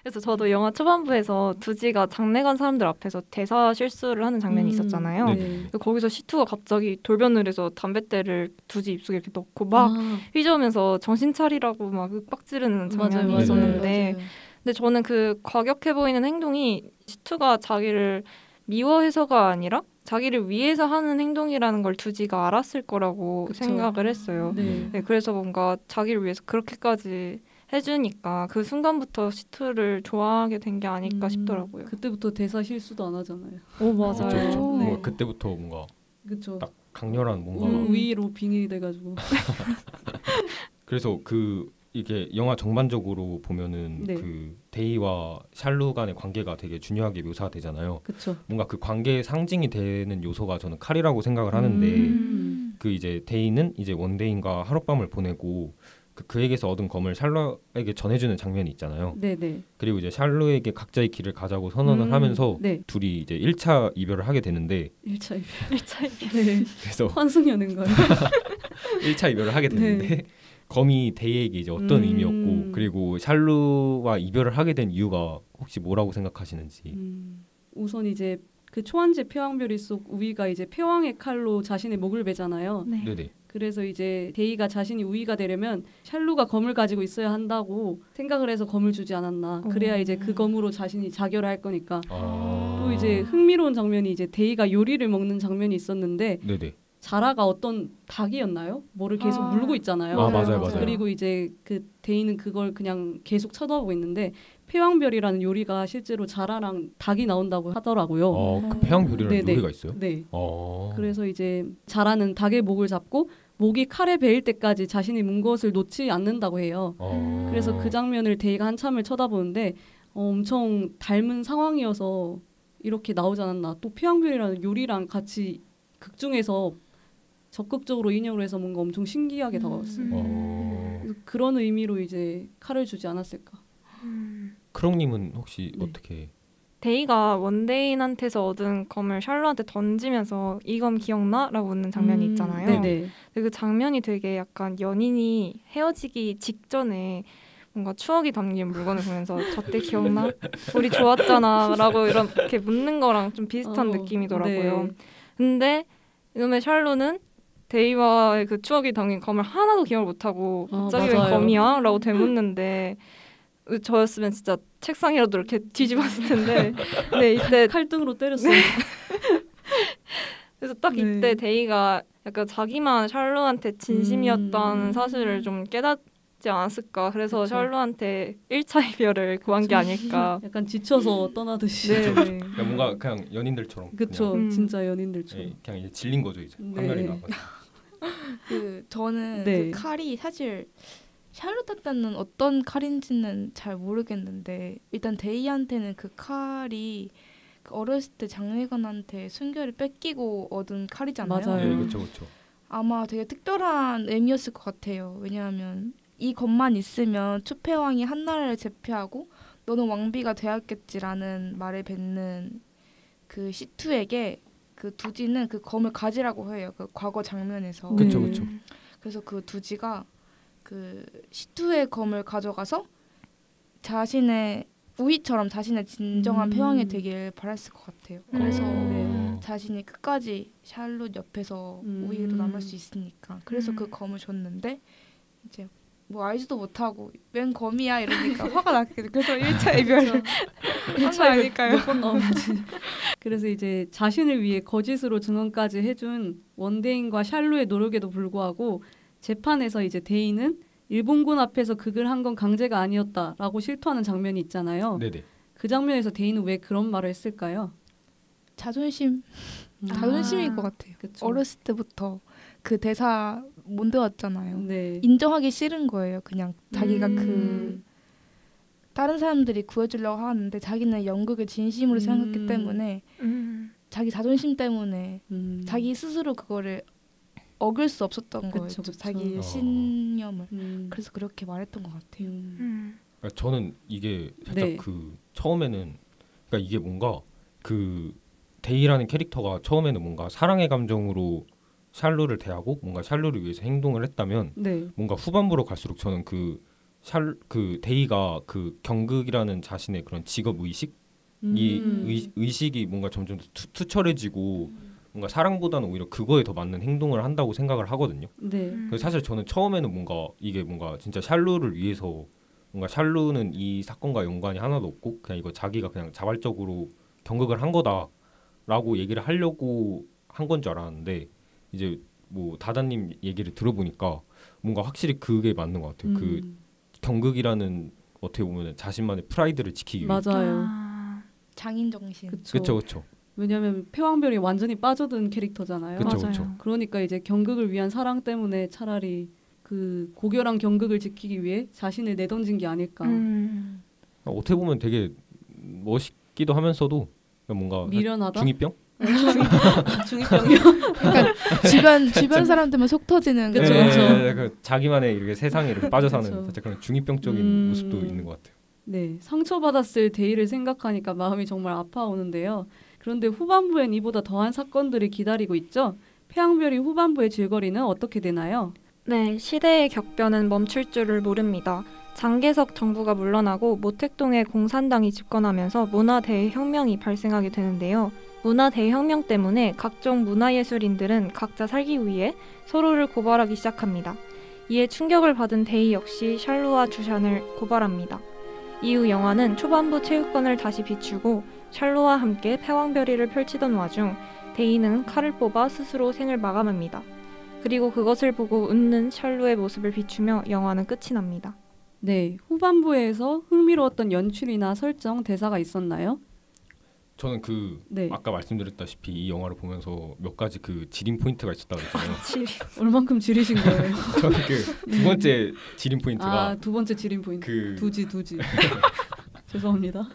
그래서 저도 영화 초반부에서 두지가 장례 간 사람들 앞에서 대사 실수를 하는 장면이 있었잖아요. 네. 근데 거기서 시투가 갑자기 돌변을 해서 담뱃대를 두지 입속에 이렇게 넣고 막 휘저으면서 정신 차리라고 막 윽박지르는 장면이 맞아요. 있었는데 맞아요. 근데 저는 그 과격해 보이는 행동이 시투가 자기를 미워해서가 아니라 자기를 위해서 하는 행동이라는 걸 두지가 알았을 거라고 그쵸. 생각을 했어요. 네. 네, 그래서 뭔가 자기를 위해서 그렇게까지 해주니까 그 순간부터 시투를 좋아하게 된 게 아닐까 싶더라고요. 그때부터 대사 실수도 안 하잖아요. 오 맞아요. 그쵸. 네. 뭔가 그때부터 뭔가 그렇죠. 딱 강렬한 뭔가 우위로 빙의이 돼가지고. 그래서 그 이게 영화 전반적으로 보면은 네. 그 데이와 샬루 간의 관계가 되게 중요하게 묘사되잖아요. 그렇죠. 뭔가 그 관계의 상징이 되는 요소가 저는 칼이라고 생각을 하는데 그 이제 데이는 이제 원데인과 하룻밤을 보내고 그에게서 얻은 검을 샬루에게 전해주는 장면이 있잖아요. 네네. 그리고 이제 샬루에게 각자의 길을 가자고 선언을 하면서 네. 둘이 이제 1차 이별을 하게 되는데 1차 이별. 1차 이별. 네. 그래서 환승연인 거예요. 1차 이별을 하게 되는데 네. 검이 데이에게 이제 어떤 의미였고 그리고 샬루와 이별을 하게 된 이유가 혹시 뭐라고 생각하시는지. 우선 이제 그 초안지 패왕별이 속 우위가 이제 패왕의 칼로 자신의 목을 베잖아요. 네. 네네. 그래서 이제 데이가 자신이 우위가 되려면 샬루가 검을 가지고 있어야 한다고 생각을 해서 검을 주지 않았나. 그래야 이제 그 검으로 자신이 자결을 할 거니까. 또 이제 흥미로운 장면이 이제 데이가 요리를 먹는 장면이 있었는데 네네. 자라가 어떤 닭이었나요? 뭐를 계속 물고 있잖아요. 맞아요. 그리고 이제 그 데이는 그걸 그냥 계속 쳐다보고 있는데 패왕별이라는 요리가 실제로 자라랑 닭이 나온다고 하더라고요. 그 패왕별이라는 네네. 요리가 있어요? 네. 그래서 이제 자라는 닭의 목을 잡고 목이 칼에 베일 때까지 자신이 문 것을 놓지 않는다고 해요. 그래서 그 장면을 데이가 한참을 쳐다보는데 엄청 닮은 상황이어서 이렇게 나오지 않았나. 또 패왕별이라는 요리랑 같이 극 중에서 적극적으로 인용을 해서 뭔가 엄청 신기하게 다가왔어요. 그래서 그런 의미로 이제 칼을 주지 않았을까. 크롱님은 혹시 네. 어떻게? 데이가 원데인한테서 얻은 검을 샬루한테 던지면서 이 검 기억나? 라고 묻는 장면이 있잖아요. 네네. 근데 그 장면이 되게 약간 연인이 헤어지기 직전에 뭔가 추억이 담긴 물건을 보면서 저때 기억나? 우리 좋았잖아 라고 이렇게 묻는 거랑 좀 비슷한 느낌이더라고요. 네. 근데 이놈의 샬루는 데이와의 그 추억이 담긴 검을 하나도 기억을 못하고 갑자기 왜 맞아요. 검이야? 라고 되묻는데 저였으면 진짜 책상이라도 이렇게 뒤집었을 텐데 네, 이때 칼등으로 때렸어요. 그래서 딱 이때 네. 데이가 약간 자기만 샬루한테 진심이었다는 사실을 좀 깨닫지 않았을까. 그래서 그쵸. 샬루한테 1차 이별을 구한 게 아닐까. 약간 지쳐서 떠나듯이. 네. 그러니까 뭔가 그냥 연인들처럼. 그쵸. 그냥, 진짜 연인들처럼. 네, 그냥 이제 질린 거죠 이제. 네. 판멸이 나가지고. 저는 네. 그 칼이 사실 샬롯한테는 어떤 칼인지는 잘 모르겠는데 일단 데이한테는 그 칼이 어렸을 때 장례관한테 순결을 뺏기고 얻은 칼이잖아요. 맞아요. 네, 그렇죠, 그렇죠. 아마 되게 특별한 의미였을 것 같아요. 왜냐하면 이 것만 있으면 추패왕이 한나라를 제패하고 너는 왕비가 되었겠지라는 말을 뱉는 그 시투에게 그 두지는 그 검을 가지라고 해요. 그 과거 장면에서. 그렇죠, 그렇죠. 그래서 그 두지가 그 시투의 검을 가져가서 자신의 우희처럼 자신의 진정한 패왕이 되길 바랐을 것 같아요. 그래서 자신이 끝까지 샬롯 옆에서 우희로 남을 수 있으니까. 그래서 그 검을 줬는데 이제 뭐 알지도 못하고 웬 검이야 이러니까 화가 났겠죠. 그래서 1차 이별을 한 거 아닐까요? 몇번 나오는지. 그래서 이제 자신을 위해 거짓으로 증언까지 해준 원대인과 샬롯의 노력에도 불구하고 재판에서 이제 대인은 일본군 앞에서 극을 한 건 강제가 아니었다라고 실토하는 장면이 있잖아요. 네네. 그 장면에서 대인은 왜 그런 말을 했을까요? 자존심인 것 같아요. 그쵸. 어렸을 때부터 그 대사 못 배웠잖아요. 네. 인정하기 싫은 거예요. 그냥 자기가 그 다른 사람들이 구해주려고 하는데 자기는 연극을 진심으로 생각했기 때문에 자기 자존심 때문에 자기 스스로 그거를 어길 수 없었던 거예요. 그쵸. 자기의 신념을. 그래서 그렇게 말했던 것 같아요. 그러니까 저는 이게 살짝 네. 그 처음에는 그러니까 이게 뭔가 그 데이라는 캐릭터가 처음에는 뭔가 사랑의 감정으로 샬롯을 대하고 뭔가 샬롯을 위해서 행동을 했다면 네. 뭔가 후반부로 갈수록 저는 그 데이가 그 경극이라는 자신의 그런 직업 의식 이 의식이 뭔가 점점 투철해지고 뭔가 사랑보다는 오히려 그거에 더 맞는 행동을 한다고 생각을 하거든요. 네. 그래서 사실 저는 처음에는 뭔가 이게 뭔가 진짜 샬롯을 위해서 뭔가 샬롯은 이 사건과 연관이 하나도 없고 그냥 이거 자기가 그냥 자발적으로 경극을 한 거다라고 얘기를 하려고 한 건 줄 알았는데 이제 뭐 다다님 얘기를 들어보니까 뭔가 확실히 그게 맞는 것 같아요. 그 경극이라는 어떻게 보면 자신만의 프라이드를 지키기 위해. 맞아요. 장인 정신. 그렇죠, 그렇죠. 왜냐하면 패왕별이 완전히 빠져든 캐릭터잖아요. 그쵸, 그쵸. 그러니까 이제 경극을 위한 사랑 때문에 차라리 그 고결한 경극을 지키기 위해 자신을 내던진 게 아닐까. 어떻게 보면 되게 멋있기도 하면서도 뭔가 미련하다. 중이병? 중이병이요. 그러니까 주변 사람들만 속 터지는. 그쵸, 네, 그쵸. 그 자기만의 이렇게 세상에 이렇게 빠져 사는 그쵸. 살짝 그런 중이병적인 모습도 있는 것 같아요. 네, 상처받았을 데이를 생각하니까 마음이 정말 아파오는데요. 그런데 후반부엔 이보다 더한 사건들이 기다리고 있죠. 패왕별이 후반부의 줄거리는 어떻게 되나요? 네, 시대의 격변은 멈출 줄을 모릅니다. 장개석 정부가 물러나고 모택동의 공산당이 집권하면서 문화대혁명이 발생하게 되는데요. 문화대혁명 때문에 각종 문화예술인들은 각자 살기 위해 서로를 고발하기 시작합니다. 이에 충격을 받은 데이 역시 샬루와 주샨을 고발합니다. 이후 영화는 초반부 체육관을 다시 비추고 샬루와 함께 패왕별이를 펼치던 와중 데이는 칼을 뽑아 스스로 생을 마감합니다. 그리고 그것을 보고 웃는 샬루의 모습을 비추며 영화는 끝이 납니다. 네, 후반부에서 흥미로웠던 연출이나 설정, 대사가 있었나요? 저는 그 네. 아까 말씀드렸다시피 이 영화를 보면서 몇 가지 그 지린 포인트가 있었다고 했잖아요. 얼만큼 지리신 거예요? 저는 그 두 번째 지린 포인트가 두 번째 지린 포인트. 그 두지. 죄송합니다.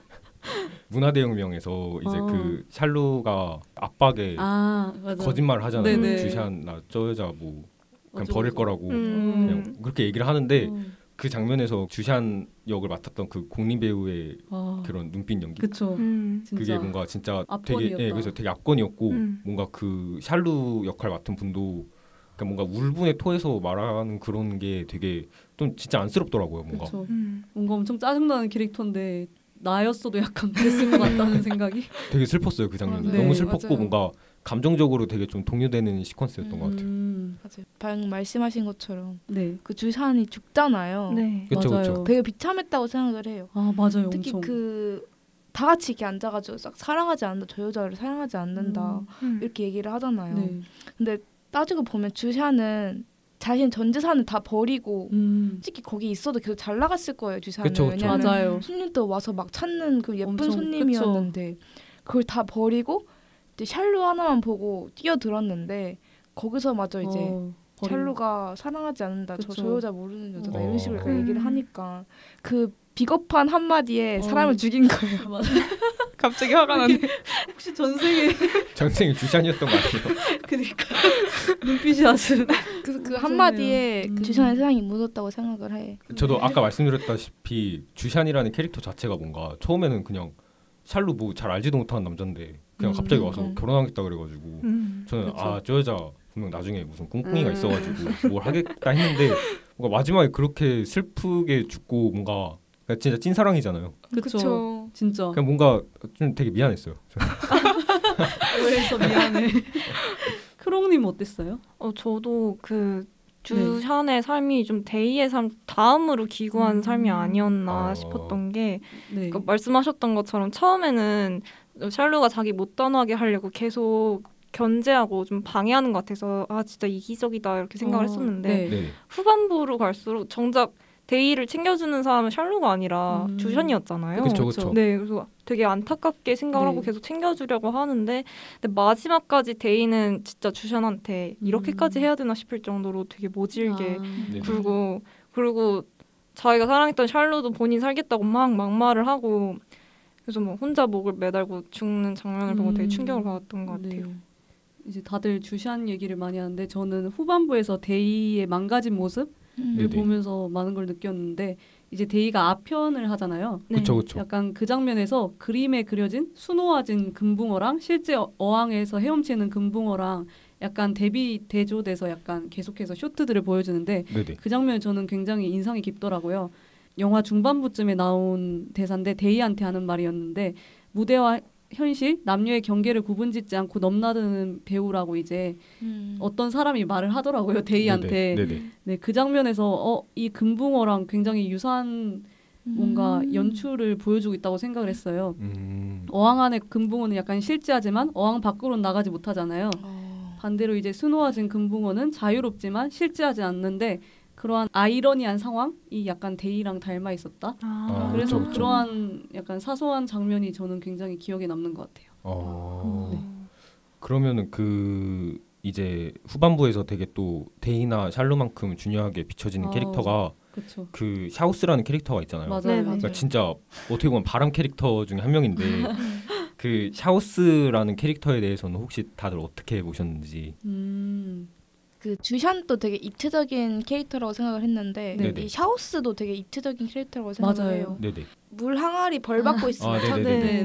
문화대혁명에서 이제 그 샬루가 압박에 맞아. 거짓말을 하잖아요. 네네. 주샨 나 저 여자 뭐 그냥 어쩌고 버릴 저쩌고. 거라고 그냥 그렇게 얘기를 하는데 음. 그 장면에서 주샨 역을 맡았던 그 공리 배우의 그런 눈빛 연기 그쵸. 그게 진짜 뭔가 진짜 압권이었다. 되게 그래서 되게 압권이었고 뭔가 그 샬루 역할 맡은 분도 그러니까 뭔가 울분에 토해서 말하는 그런 게 되게 좀 진짜 안쓰럽더라고요. 뭔가 그쵸. 뭔가 엄청 짜증나는 캐릭터인데 나였어도 약간 그랬을 것 같다는 생각이. 되게 슬펐어요 그 장면. 네, 너무 슬펐고 맞아요. 뭔가 감정적으로 되게 좀 동요되는 시퀀스였던 것 같아요. 맞아요. 방금 말씀하신 것처럼 네. 그 주샨이 죽잖아요. 네. 그쵸, 맞아요. 그쵸. 되게 비참했다고 생각을 해요. 맞아요. 특히 엄청. 그 다 같이 이렇게 앉아가지고 싹 사랑하지 않는다, 저 여자를 사랑하지 않는다 이렇게 얘기를 하잖아요. 네. 근데 따지고 보면 주샨은 자신 전 재산을 다 버리고 솔직히 거기 있어도 계속 잘 나갔을 거예요. 주샨은. 그쵸, 그쵸. 왜냐면 맞아요. 손님도 와서 막 찾는 그 예쁜 엄청, 손님이었는데 그걸 다 버리고 이제 샬루 하나만 보고 뛰어들었는데 거기서마저 이제 샬루가 사랑하지 않는다. 저 여자 모르는 여자다. 이런 식으로 얘기를 하니까 그 비겁한 한마디에 사람을 죽인 거예요. 갑자기 화가 나네. 혹시 전생에 주샨이었던 거 아니에요? 그러니까 눈빛이 아주 그 한마디에 그 주샨의 세상이 묻었다고 생각을 해. 저도 아까 말씀드렸다시피 주샨이라는 캐릭터 자체가 뭔가 처음에는 그냥 샬루 뭐 잘 알지도 못하는 남잔데 그냥 갑자기 와서 결혼하겠다 그래가지고 저는 아 저 여자 분명 나중에 무슨 꿍꿍이가 있어가지고 뭘 하겠다 했는데 뭔가 마지막에 그렇게 슬프게 죽고 뭔가 진짜 찐사랑이잖아요. 그렇죠. 진짜. 그냥 뭔가 좀 되게 미안했어요. 오해해서 미안해. 크롱님 어땠어요? 저도 그 주샨의 삶이 좀 데이의 삶 다음으로 기구한 삶이 아니었나 싶었던 게 그 말씀하셨던 것처럼 처음에는 샬루가 자기 못 떠나게 하려고 계속 견제하고 좀 방해하는 것 같아서 아 진짜 이기적이다 이렇게 생각을 했었는데 후반부로 갈수록 정작 데이를 챙겨주는 사람은 샬루가 아니라 주샨이었잖아요. 그렇죠. 네, 그래서 되게 안타깝게 생각을 하고 계속 챙겨주려고 하는데 근데 마지막까지 데이는 진짜 주샨한테 이렇게까지 해야 되나 싶을 정도로 되게 모질게 굴고 그리고 자기가 사랑했던 샬루도 본인 살겠다고 막 막말을 하고 그래서 뭐 혼자 목을 매달고 죽는 장면을 보고 되게 충격을 받았던 것 같아요. 이제 다들 주샨 얘기를 많이 하는데 저는 후반부에서 데이의 망가진 모습 보면서 많은 걸 느꼈는데 이제 데이가 아편을 하잖아요. 그렇죠. 약간 그 장면에서 그림에 그려진 수놓아진 금붕어랑 실제 어항에서 헤엄치는 금붕어랑 약간 대조돼서 약간 계속해서 쇼트들을 보여주는데 그 장면이 저는 굉장히 인상이 깊더라고요. 영화 중반부쯤에 나온 대사인데 데이한테 하는 말이었는데 무대와 현실, 남녀의 경계를 구분짓지 않고 넘나드는 배우라고 이제 어떤 사람이 말을 하더라고요. 데이한테. 네, 그 장면에서 이 금붕어랑 굉장히 유사한 뭔가 연출을 보여주고 있다고 생각을 했어요. 어항 안에 금붕어는 약간 실제하지만 어항 밖으로는 나가지 못하잖아요. 반대로 이제 수놓아진 금붕어는 자유롭지만 실제하지 않는데 그러한 아이러니한 상황이 약간 데이랑 닮아 있었다. 그래서 그렇죠. 그러한 약간 사소한 장면이 저는 굉장히 기억에 남는 것 같아요. 그러면은 그 이제 후반부에서 되게 또 데이나 샬루만큼 중요하게 비춰지는 캐릭터가 그쵸. 그 샤우스라는 캐릭터가 있잖아요. 맞아요. 그러니까 진짜 어떻게 보면 바람 캐릭터 중에 한 명인데 그 샤우스라는 캐릭터에 대해서는 혹시 다들 어떻게 보셨는지? 그 주샨도 되게 입체적인 캐릭터라고 생각을 했는데 이 샤우스도 되게 입체적인 캐릭터라고 생각을 해요. 물 항아리 벌 받고 있으면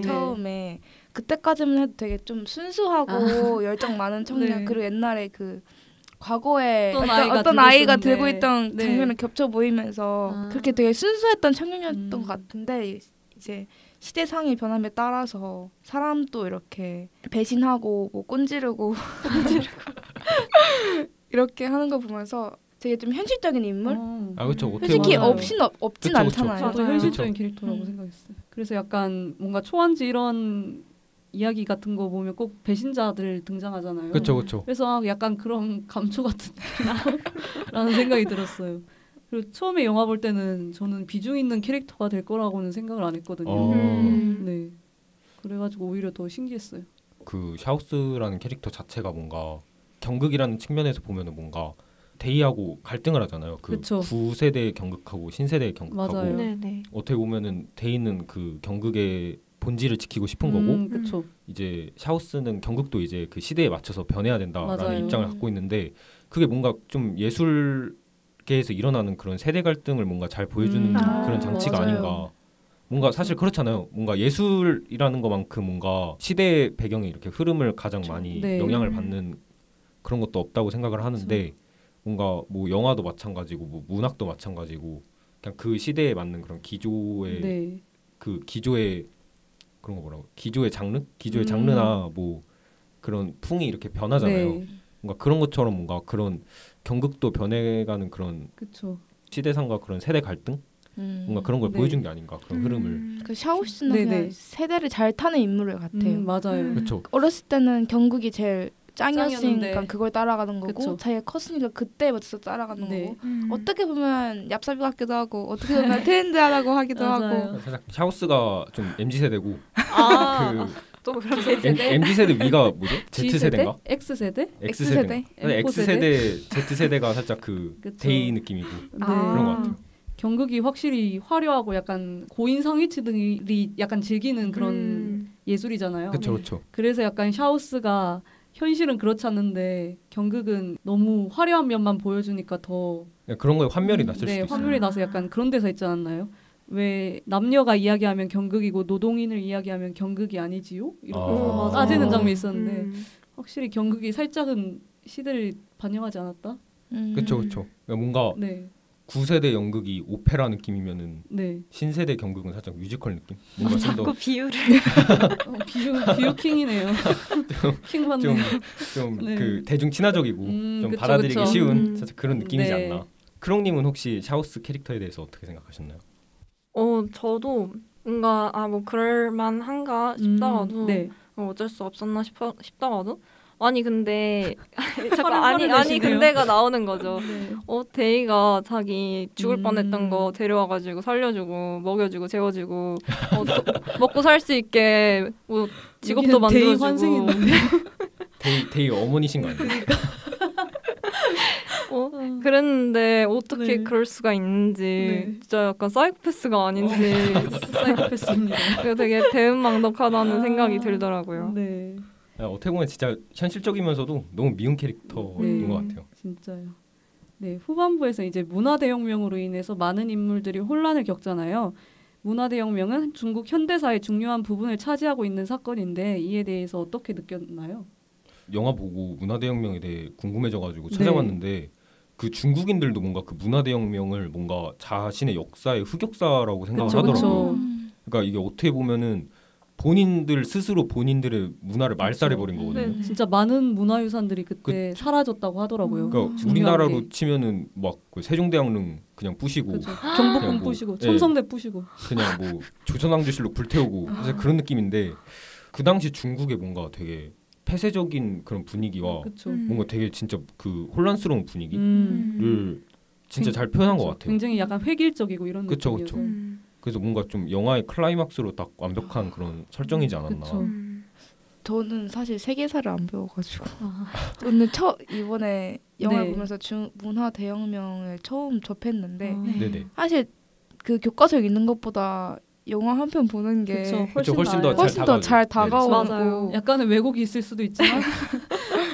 처음에 그때까지만 해도 되게 좀 순수하고 열정 많은 청년 그리고 옛날에 그 과거에 어떤 아이가 들고 있던 장면을 겹쳐 보이면서 그렇게 되게 순수했던 청년이었던 것 같은데 이제 시대상이 변함에 따라서 사람도 이렇게 배신하고 뭐 꼰지르고 이렇게 하는 거 보면서 되게 좀 현실적인 인물? 그렇죠. 솔직히 없진 않잖아요. 저도 현실적인 캐릭터라고 생각했어요. 그래서 약간 뭔가 초한지 이런 이야기 같은 거 보면 꼭 배신자들 등장하잖아요. 그렇죠. 그래서 약간 그런 감초 같은 라는 생각이 들었어요. 그리고 처음에 영화 볼 때는 저는 비중 있는 캐릭터가 될 거라고는 생각을 안 했거든요. 네. 그래가지고 오히려 더 신기했어요. 그 샤우스라는 캐릭터 자체가 뭔가 경극이라는 측면에서 보면은 뭔가 데이하고 갈등을 하잖아요. 그 그쵸. 9세대의 경극하고 신세대의 경극하고 어떻게 보면은 데이는 그 경극의 본질을 지키고 싶은 거고 그쵸. 이제 샤우스는 경극도 이제 그 시대에 맞춰서 변해야 된다라는 맞아요. 입장을 갖고 있는데 그게 뭔가 좀 예술계에서 일어나는 그런 세대 갈등을 뭔가 잘 보여주는 그런 장치가 아닌가. 뭔가 사실 그렇잖아요. 뭔가 예술이라는 것만큼 뭔가 시대의 배경에 이렇게 흐름을 가장 많이 영향을 받는 그런 것도 없다고 생각을 하는데 뭔가 뭐 영화도 마찬가지고 뭐 문학도 마찬가지고 그냥 그 시대에 맞는 그런 기조의 그 기조의 그런 거 뭐라고 기조의 장르나 뭐 그런 풍이 이렇게 변하잖아요. 뭔가 그런 것처럼 뭔가 그런 경극도 변해가는 그런 시대상과 그런 세대 갈등 뭔가 그런 걸 보여준 게 아닌가 그런 흐름을. 그 샤오씨는 그냥 세대를 잘 타는 인물 같아요. 맞아요. 그렇죠. 어렸을 때는 경극이 제일 짱이었으니까 그걸 따라가는 거고 자기가 컸으니까 그때부터 따라가는 거고 어떻게 보면 얍삽이 같기도 하고 어떻게 보면 트렌드하다고 하기도 하고 살짝 샤우스가 좀 MZ세대고 또 그런 세대 MZ세대 위가 뭐죠? Z세대인가? X세대? X세대 Z세대가 살짝 그 데이 느낌이고 그런 것 같아요. 경극이 확실히 화려하고 약간 고인상위층들이 약간 즐기는 그런 예술이잖아요. 그렇죠. 그래서 약간 샤우스가 현실은 그렇지 않는데 경극은 너무 화려한 면만 보여주니까 더 그런 거에 환멸이 났을 네, 수도 있어요. 환멸이 나서 약간 그런 데서 있지 않았나요? 왜 남녀가 이야기하면 경극이고 노동인을 이야기하면 경극이 아니지요? 이렇게 따지는 장면이 있었는데 확실히 경극이 살짝은 시대를 반영하지 않았다? 그렇죠. 뭔가 네. 9세대 연극이 오페라 느낌이면은 네. 신세대 경극은 살짝 뮤지컬 느낌. 뭔가 좀 자꾸 비유를 비유 킹이네요. 킹 받네요. 좀 네. 그 대중 친화적이고 좀 그쵸, 받아들이기 그쵸. 쉬운 살짝 그런 느낌이지 네. 않나. 크롱님은 혹시 샤우스 캐릭터에 대해서 어떻게 생각하셨나요? 저도 뭔가 뭐 그럴만한가 싶다가도 네. 어쩔 수 없었나 싶다가도 아니 근데 잠깐 화를 아니 내시네요. 근데가 나오는 거죠. 네. 데이가 자기 죽을 뻔했던 거 데려와가지고 살려주고 먹여주고 재워주고 먹고 살 수 있게 뭐 직업도 여기는 데이 만들어주고 환생이 있는데. 데이 어머니신 거 아니에요? 그랬는데 어떻게 네. 그럴 수가 있는지 네. 진짜 약간 사이코패스가 아닌지 사이코패스입니다. 그래서 되게 배은망덕하다는 생각이 들더라고요. 네. 어떻게 보면 진짜 현실적이면서도 너무 미운 캐릭터인 네. 것 같아요. 진짜요. 네, 후반부에서 이제 문화대혁명으로 인해서 많은 인물들이 혼란을 겪잖아요. 문화대혁명은 중국 현대사의 중요한 부분을 차지하고 있는 사건인데 이에 대해서 어떻게 느꼈나요? 영화 보고 문화대혁명에 대해 궁금해져가지고 네. 찾아봤는데 그 중국인들도 뭔가 그 문화대혁명을 뭔가 자신의 역사의 흑역사라고 생각을 그쵸, 하더라고요. 그쵸. 그러니까 이게 어떻게 보면은 본인들 스스로 본인들의 문화를 말살해버린 그쵸. 거거든요. 네. 진짜 많은 문화유산들이 그때 그쵸. 사라졌다고 하더라고요. 그러니까 중요한 우리나라로 게. 치면은 막그 세종대왕릉 그냥 부시고 그쵸. 경복궁 그냥 뭐, 부시고 예. 첨성대 부시고. 그냥 뭐 조선왕조실록 불태우고 사실 그런 느낌인데 그 당시 중국의 뭔가 되게 폐쇄적인 그런 분위기와 그쵸. 뭔가 되게 진짜 그 혼란스러운 분위기를 진짜 굉- 잘 표현한 것 그쵸. 같아요. 굉장히 약간 획일적이고 이런 그쵸, 느낌이어서. 그쵸. 그래서 뭔가 좀 영화의 클라이막스로 딱 완벽한 그런 설정이지 않았나. 그쵸. 저는 사실 세계사를 안 배워가지고 오늘 이번에 영화를 네. 보면서 문화 대혁명을 처음 접했는데 네네. 사실 그 교과서에 있는 것보다 영화 한 편 보는 게 그쵸. 그쵸, 훨씬 나아요. 더 훨씬 더 잘 네. 다가오고 맞아요. 약간의 왜곡이 있을 수도 있지만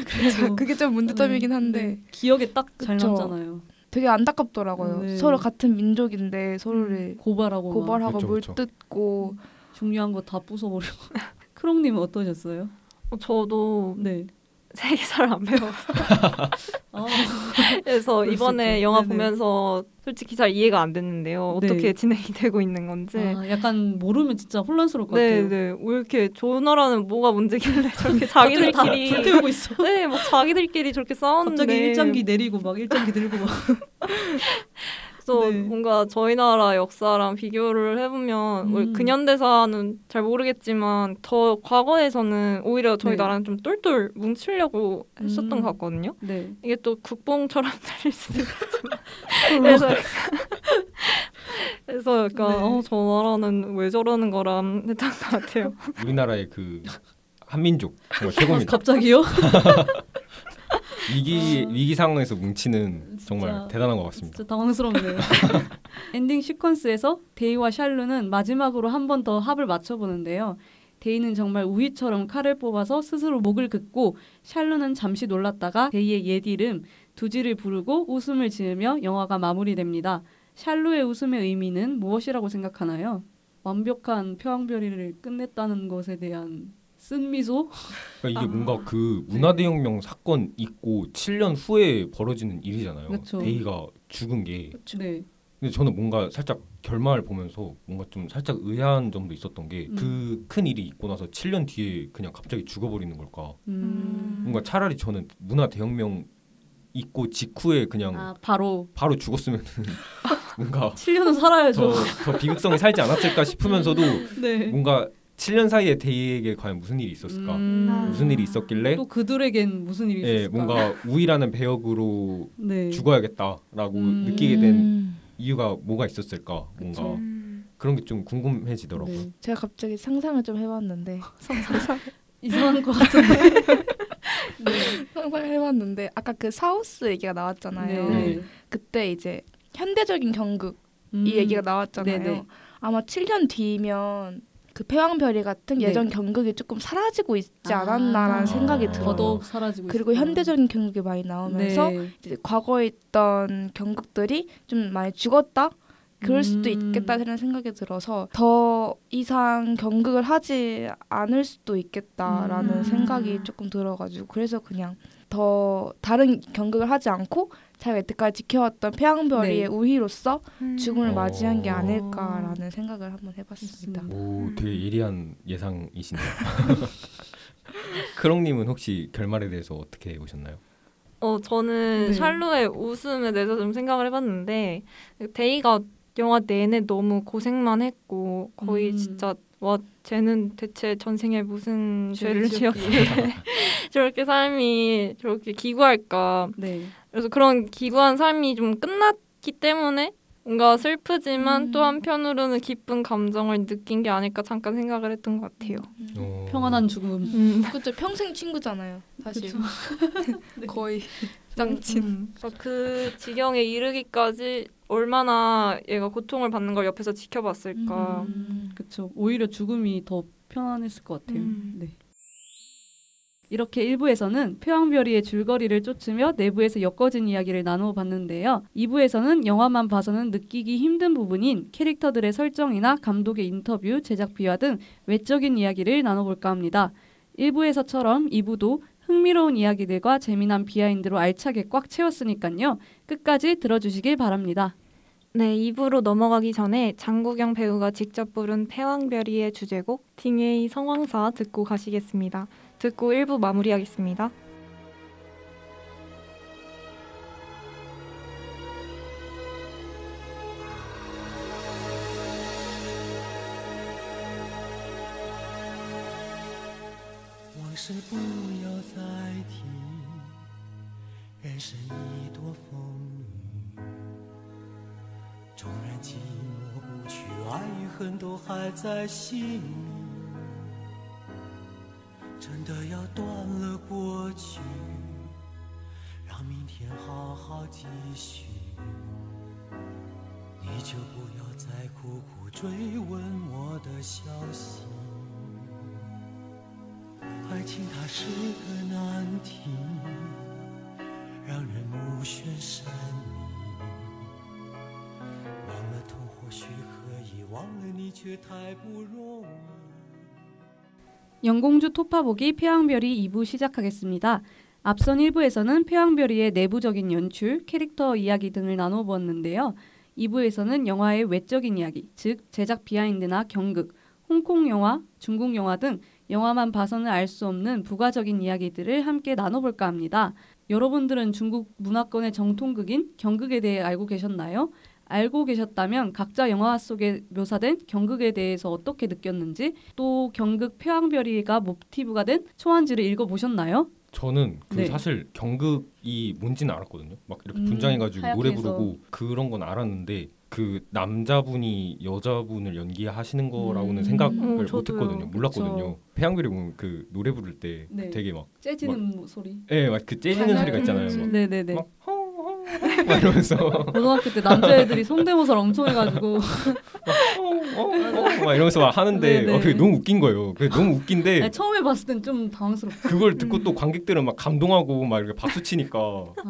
그래도 그게 좀 문제점이긴 한데 네. 기억에 딱 잘 그쵸. 남잖아요. 되게 안타깝더라고요. 네. 서로 같은 민족인데 서로를 고발하고 막 고발하고 그쵸, 그쵸. 물뜯고 중요한 거 다 부숴버리고. 크롱님은 어떠셨어요? 저도 네. 세계사를 안 배워서 아, 그래서 그럴 수 이번에 있죠. 영화 네네. 보면서 솔직히 잘 이해가 안 됐는데요. 네. 어떻게 진행이 되고 있는 건지. 약간 모르면 진짜 혼란스러울 것 네, 같아요. 네. 왜 이렇게 좋은 나라는 뭐가 문제길래 저렇게 갑자기 다 자기들끼리 불태우고 있어. 네, 뭐 자기들끼리 저렇게 싸우는데 갑자기 일장기 내리고 막 일장기 들고 막. 그래서 네. 뭔가 저희 나라 역사랑 비교를 해보면 우리 근현대사는 잘 모르겠지만 더 과거에서는 오히려 저희 네. 나라는 좀 똘똘 뭉치려고 했었던 것 같거든요. 네. 이게 또 국뽕처럼 들릴 수도 있지만 그래서 약간 네. 저 나라는 왜 저러는 거라 했던 것 같아요. 우리나라의 그 한민족 정말 최고입니다. 갑자기요? 위기 상황에서 뭉치는 정말 진짜, 대단한 것 같습니다. 진짜 당황스럽네요. 엔딩 시퀀스에서 데이와 샬루는 마지막으로 한 번 더 합을 맞춰보는데요. 데이는 정말 우희처럼 칼을 뽑아서 스스로 목을 긋고 샬루는 잠시 놀랐다가 데이의 옛 이름 두지를 부르고 웃음을 지으며 영화가 마무리됩니다. 샬루의 웃음의 의미는 무엇이라고 생각하나요? 완벽한 표항별이를 끝냈다는 것에 대한 쓴미소? 그러니까 이게 뭔가 그 문화대혁명 사건 있고 7년 후에 벌어지는 일이잖아요. 그쵸. 데이가 죽은 게. 네. 근데 저는 뭔가 살짝 결말을 보면서 뭔가 좀 살짝 의아한 점도 있었던 게 그 큰 일이 있고 나서 7년 뒤에 그냥 갑자기 죽어버리는 걸까. 뭔가 차라리 저는 문화대혁명 있고 직후에 그냥 바로 죽었으면 뭔가 7년은 살아야죠. 더 비극성이 살지 않았을까 싶으면서도 네. 뭔가 7년 사이에 데이에게 과연 무슨 일이 있었을까? 무슨 일이 있었길래 또 그들에겐 무슨 일이 있었을까? 뭔가 우이라는 배역으로 네. 죽어야겠다라고 느끼게 된 이유가 뭐가 있었을까? 뭔가 그런 게 좀 궁금해지더라고요. 네. 제가 갑자기 상상을 좀 해봤는데 이상한 것 같은데. 상상을 해봤는데 아까 그 사우스 얘기가 나왔잖아요. 네. 그때 이제 현대적인 경극 이 얘기가 나왔잖아요. 네네. 아마 7년 뒤면 그 패왕별이 같은 네. 예전 경극이 조금 사라지고 있지 않았나라는 생각이 들어요. 더더욱 사라지고 그리고 있어요. 현대적인 경극이 많이 나오면서 네. 이제 과거에 있던 경극들이 좀 많이 죽었다? 그럴 수도 있겠다는 생각이 들어서 더 이상 경극을 하지 않을 수도 있겠다라는 생각이 조금 들어가지고 그래서 그냥 더 다른 경극을 하지 않고 자기가 이때까지 지켜왔던 패왕별이의 네. 우희로서 죽음을 어. 맞이한 게 아닐까라는 생각을 한번 해봤습니다. 오, 되게 예리한 예상이시네요. 크롱님은 혹시 결말에 대해서 어떻게 보셨나요? 저는 네. 샬로의 웃음에 대해서 좀 생각을 해봤는데 데이가 영화 내내 너무 고생만 했고 거의 진짜 와 쟤는 대체 전생에 무슨 죄를 지었길래 저렇게 삶이 저렇게 기구할까. 네. 그래서 그런 기구한 삶이 좀 끝났기 때문에 뭔가 슬프지만 또 한편으로는 기쁜 감정을 느낀 게 아닐까 잠깐 생각을 했던 것 같아요. 평안한 죽음. 그렇죠. 평생 친구잖아요. 사실 그쵸. 거의 짱친. 그 지경에 이르기까지 얼마나 얘가 고통을 받는 걸 옆에서 지켜봤을까. 그렇죠. 오히려 죽음이 더 편안했을 것 같아요. 네. 이렇게 1부에서는 패왕별이의 줄거리를 쫓으며 내부에서 엮어진 이야기를 나누어 봤는데요. 2부에서는 영화만 봐서는 느끼기 힘든 부분인 캐릭터들의 설정이나 감독의 인터뷰, 제작 비화 등 외적인 이야기를 나눠볼까 합니다. 1부에서처럼 2부도 흥미로운 이야기들과 재미난 비하인드로 알차게 꽉 채웠으니까요. 끝까지 들어주시길 바랍니다. 네, 2부로 넘어가기 전에 장국영 배우가 직접 부른 패왕별이의 주제곡 딩에이 성황사 듣고 가시겠습니다. 듣고 1부 마무리하겠습니다.往事不要再提，人生一朵风雨，纵然寂寞不去，爱与恨都还在心里。真的要断了过去，让明天好好继续。你就不要再苦苦追问我的消息。爱情它是个难题，让人目眩神迷。忘了痛或许可以，忘了你却太不容易。 영공주 토파보기 패왕별이 2부 시작하겠습니다. 앞선 1부에서는 패왕별이의 내부적인 연출, 캐릭터 이야기 등을 나눠 보았는데요. 2부에서는 영화의 외적인 이야기, 즉 제작 비하인드나 경극, 홍콩 영화, 중국 영화 등 영화만 봐서는 알 수 없는 부가적인 이야기들을 함께 나눠볼까 합니다. 여러분들은 중국 문화권의 정통극인 경극에 대해 알고 계셨나요? 알고 계셨다면 각자 영화 속에 묘사된 경극에 대해서 어떻게 느꼈는지, 또 경극 패왕별이가 모티브가 된 초안지를 읽어보셨나요? 저는 네. 사실 경극이 뭔지는 알았거든요. 막 이렇게 분장해가지고 노래 하얗게 해서. 부르고 그런 건 알았는데 그 남자분이 여자분을 연기하시는 거라고는 생각을 저도요. 못했거든요. 몰랐거든요. 그쵸. 패왕별이 보면 그 노래 부를 때 네. 되게 막 재지는 소리. 막 그 재지는 소리가 있잖아요. 막, 네네네. 막 막 이러면서 고등학교 때 남자애들이 성대모사를 엄청 해가지고 막 이러면서 막 하는데 네네. 그게 너무 웃긴 거예요. 그게 너무 웃긴데 아니, 처음에 봤을 땐 좀 당황스럽고. 그걸 듣고 또 관객들은 막 감동하고 막 이렇게 박수 치니까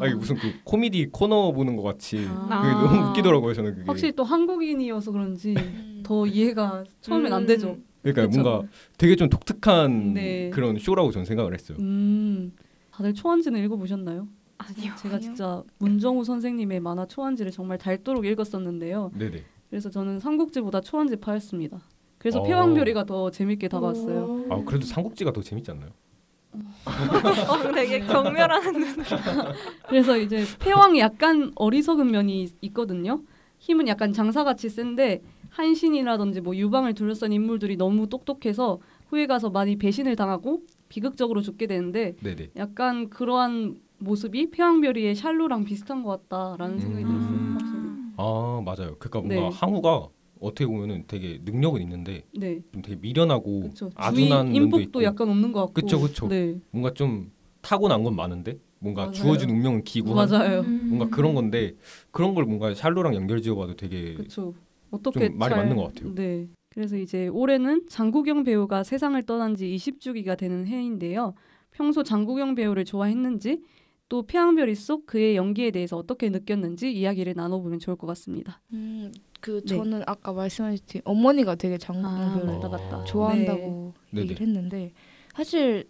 이게 무슨 그 코미디 코너 보는 것 같이 그게 너무 웃기더라고요. 저는 그게. 확실히 또 한국인이어서 그런지 더 이해가 처음엔 안 되죠. 그러니까 그쵸? 뭔가 되게 좀 독특한 네. 그런 쇼라고 저는 생각을 했어요. 다들 초안지는 읽어보셨나요? 아니요. 제가 진짜 문정우 선생님의 만화 초안지를 정말 닳도록 읽었었는데요. 네네. 그래서 저는 삼국지보다 초안지파였습니다. 그래서 어. 패왕별이가 더 재밌게 다가왔어요. 아 그래도 삼국지가 더 재밌지 않나요? 되게 경멸하는 그래서 이제 패왕이 약간 어리석은 면이 있거든요. 힘은 약간 장사같이 센데 한신이라든지 뭐 유방을 둘러싼 인물들이 너무 똑똑해서 후에 가서 많이 배신을 당하고 비극적으로 죽게 되는데 네네. 약간 그러한 모습이 패왕별이의 샬로랑 비슷한 것 같다라는 생각이 들었어요. 확실히. 아 맞아요. 그러니까 뭔가 네. 항우가 어떻게 보면은 되게 능력은 있는데 네, 좀 되게 미련하고 그렇죠. 주위 아둔한 면도 인복도 있고 약간 없는 것 같고. 그쵸. 네, 뭔가 좀 타고난 건 많은데 뭔가 맞아요. 주어진 운명은 기구한 맞아요. 뭔가 그런 건데 그런 걸 뭔가 샬로랑 연결지어봐도 되게 그렇죠. 어떻게 좀 말이 맞는 것 같아요. 네. 그래서 이제 올해는 장국영 배우가 세상을 떠난 지 20주기가 되는 해인데요. 평소 장국영 배우를 좋아했는지 또 태양별이 속 그의 연기에 대해서 어떻게 느꼈는지 이야기를 나눠보면 좋을 것 같습니다. 저는 아까 말씀하셨듯이 어머니가 되게 장국영 배우를 맞다. 좋아한다고 네. 얘기를 했는데 사실